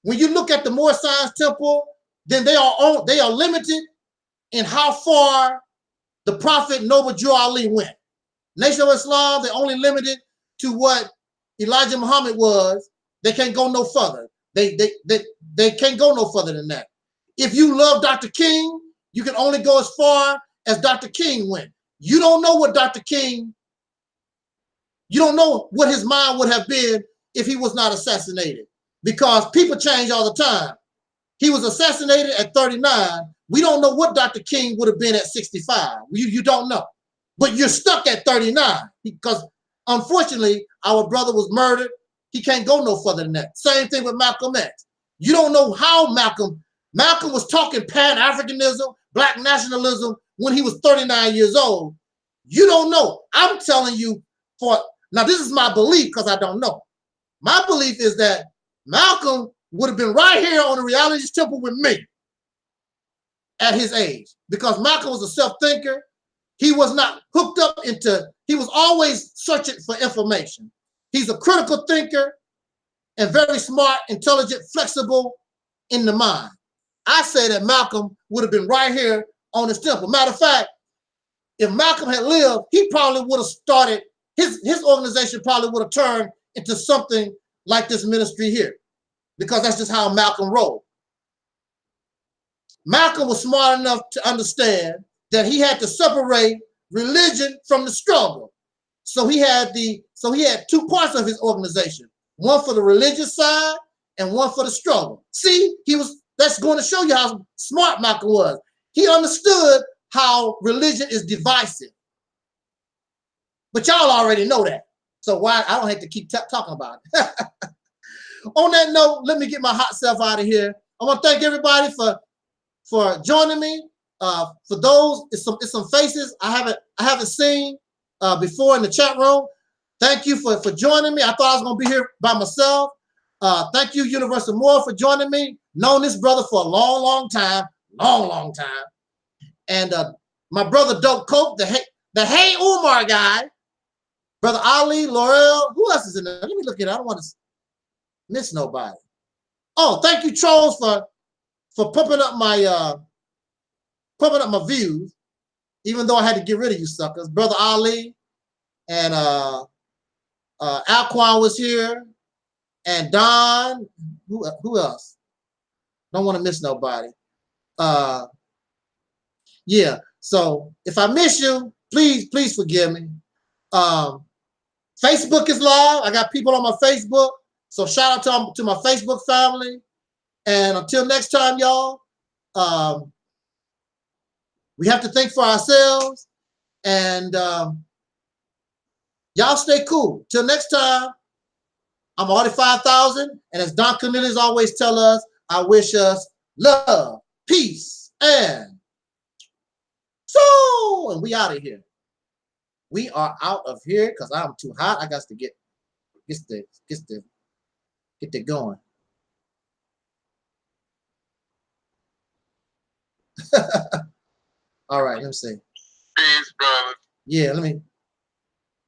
when you look at the Moore Science Temple, then they are limited in how far the Prophet Noble Drew Ali went. Nation of Islam, they're only limited to what Elijah Muhammad was. They can't go no further. They can't go no further than that. If you love Dr. King, you can only go as far as Dr. King went. You don't know what Dr. King, you don't know what his mind would have been if he was not assassinated, because people change all the time. He was assassinated at 39. We don't know what Dr. King would have been at 65. You don't know. But you're stuck at 39 because, unfortunately, our brother was murdered. He can't go no further than that. Same thing with Malcolm X. You don't know how Malcolm was talking Pan-Africanism, Black nationalism when he was 39 years old. You don't know. I'm telling you now this is my belief because I don't know. My belief is that Malcolm would have been right here on the Reality's Temple with me at his age, because Malcolm was a self-thinker. He was not hooked up he was always searching for information. He's a critical thinker and very smart, intelligent, flexible in the mind. I say that Malcolm would have been right here on his temple. Matter of fact, if Malcolm had lived, he probably would have started, his organization probably would have turned into something like this ministry here, because that's just how Malcolm rolled. Malcolm was smart enough to understand that he had to separate religion from the struggle. So he had two parts of his organization, one for the religious side and one for the struggle. See, that's going to show you how smart Malcolm was. He understood how religion is divisive. But y'all already know that. So I don't have to keep talking about it. On that note, let me get my hot self out of here. I want to thank everybody for joining me. For those, it's some faces I haven't seen before in the chat room. Thank you for joining me. I thought I was going to be here by myself. Thank you, Universal Moore, for joining me. Known this brother for a long time. And my brother Dope Coke, the Hey Umar guy, Brother Ali, Laurel, who else is in there? Let me look at it. I don't want to miss nobody. Oh, thank you, trolls, for pumping up my views, even though I had to get rid of you suckers. Brother Ali and Alquan was here, and Don. Who else? Don't want to miss nobody. Yeah. So if I miss you, please forgive me. Facebook is live. I got people on my Facebook. So shout out to my Facebook family. And until next time, y'all, we have to think for ourselves. And y'all stay cool. Till next time, I'm Artie 5000. And as Don Cornelius always tell us, I wish us love, peace, and so. And we out of here. We are out of here because I'm too hot. I got to get going. All right, let me see.
Peace, brother.
Yeah, let me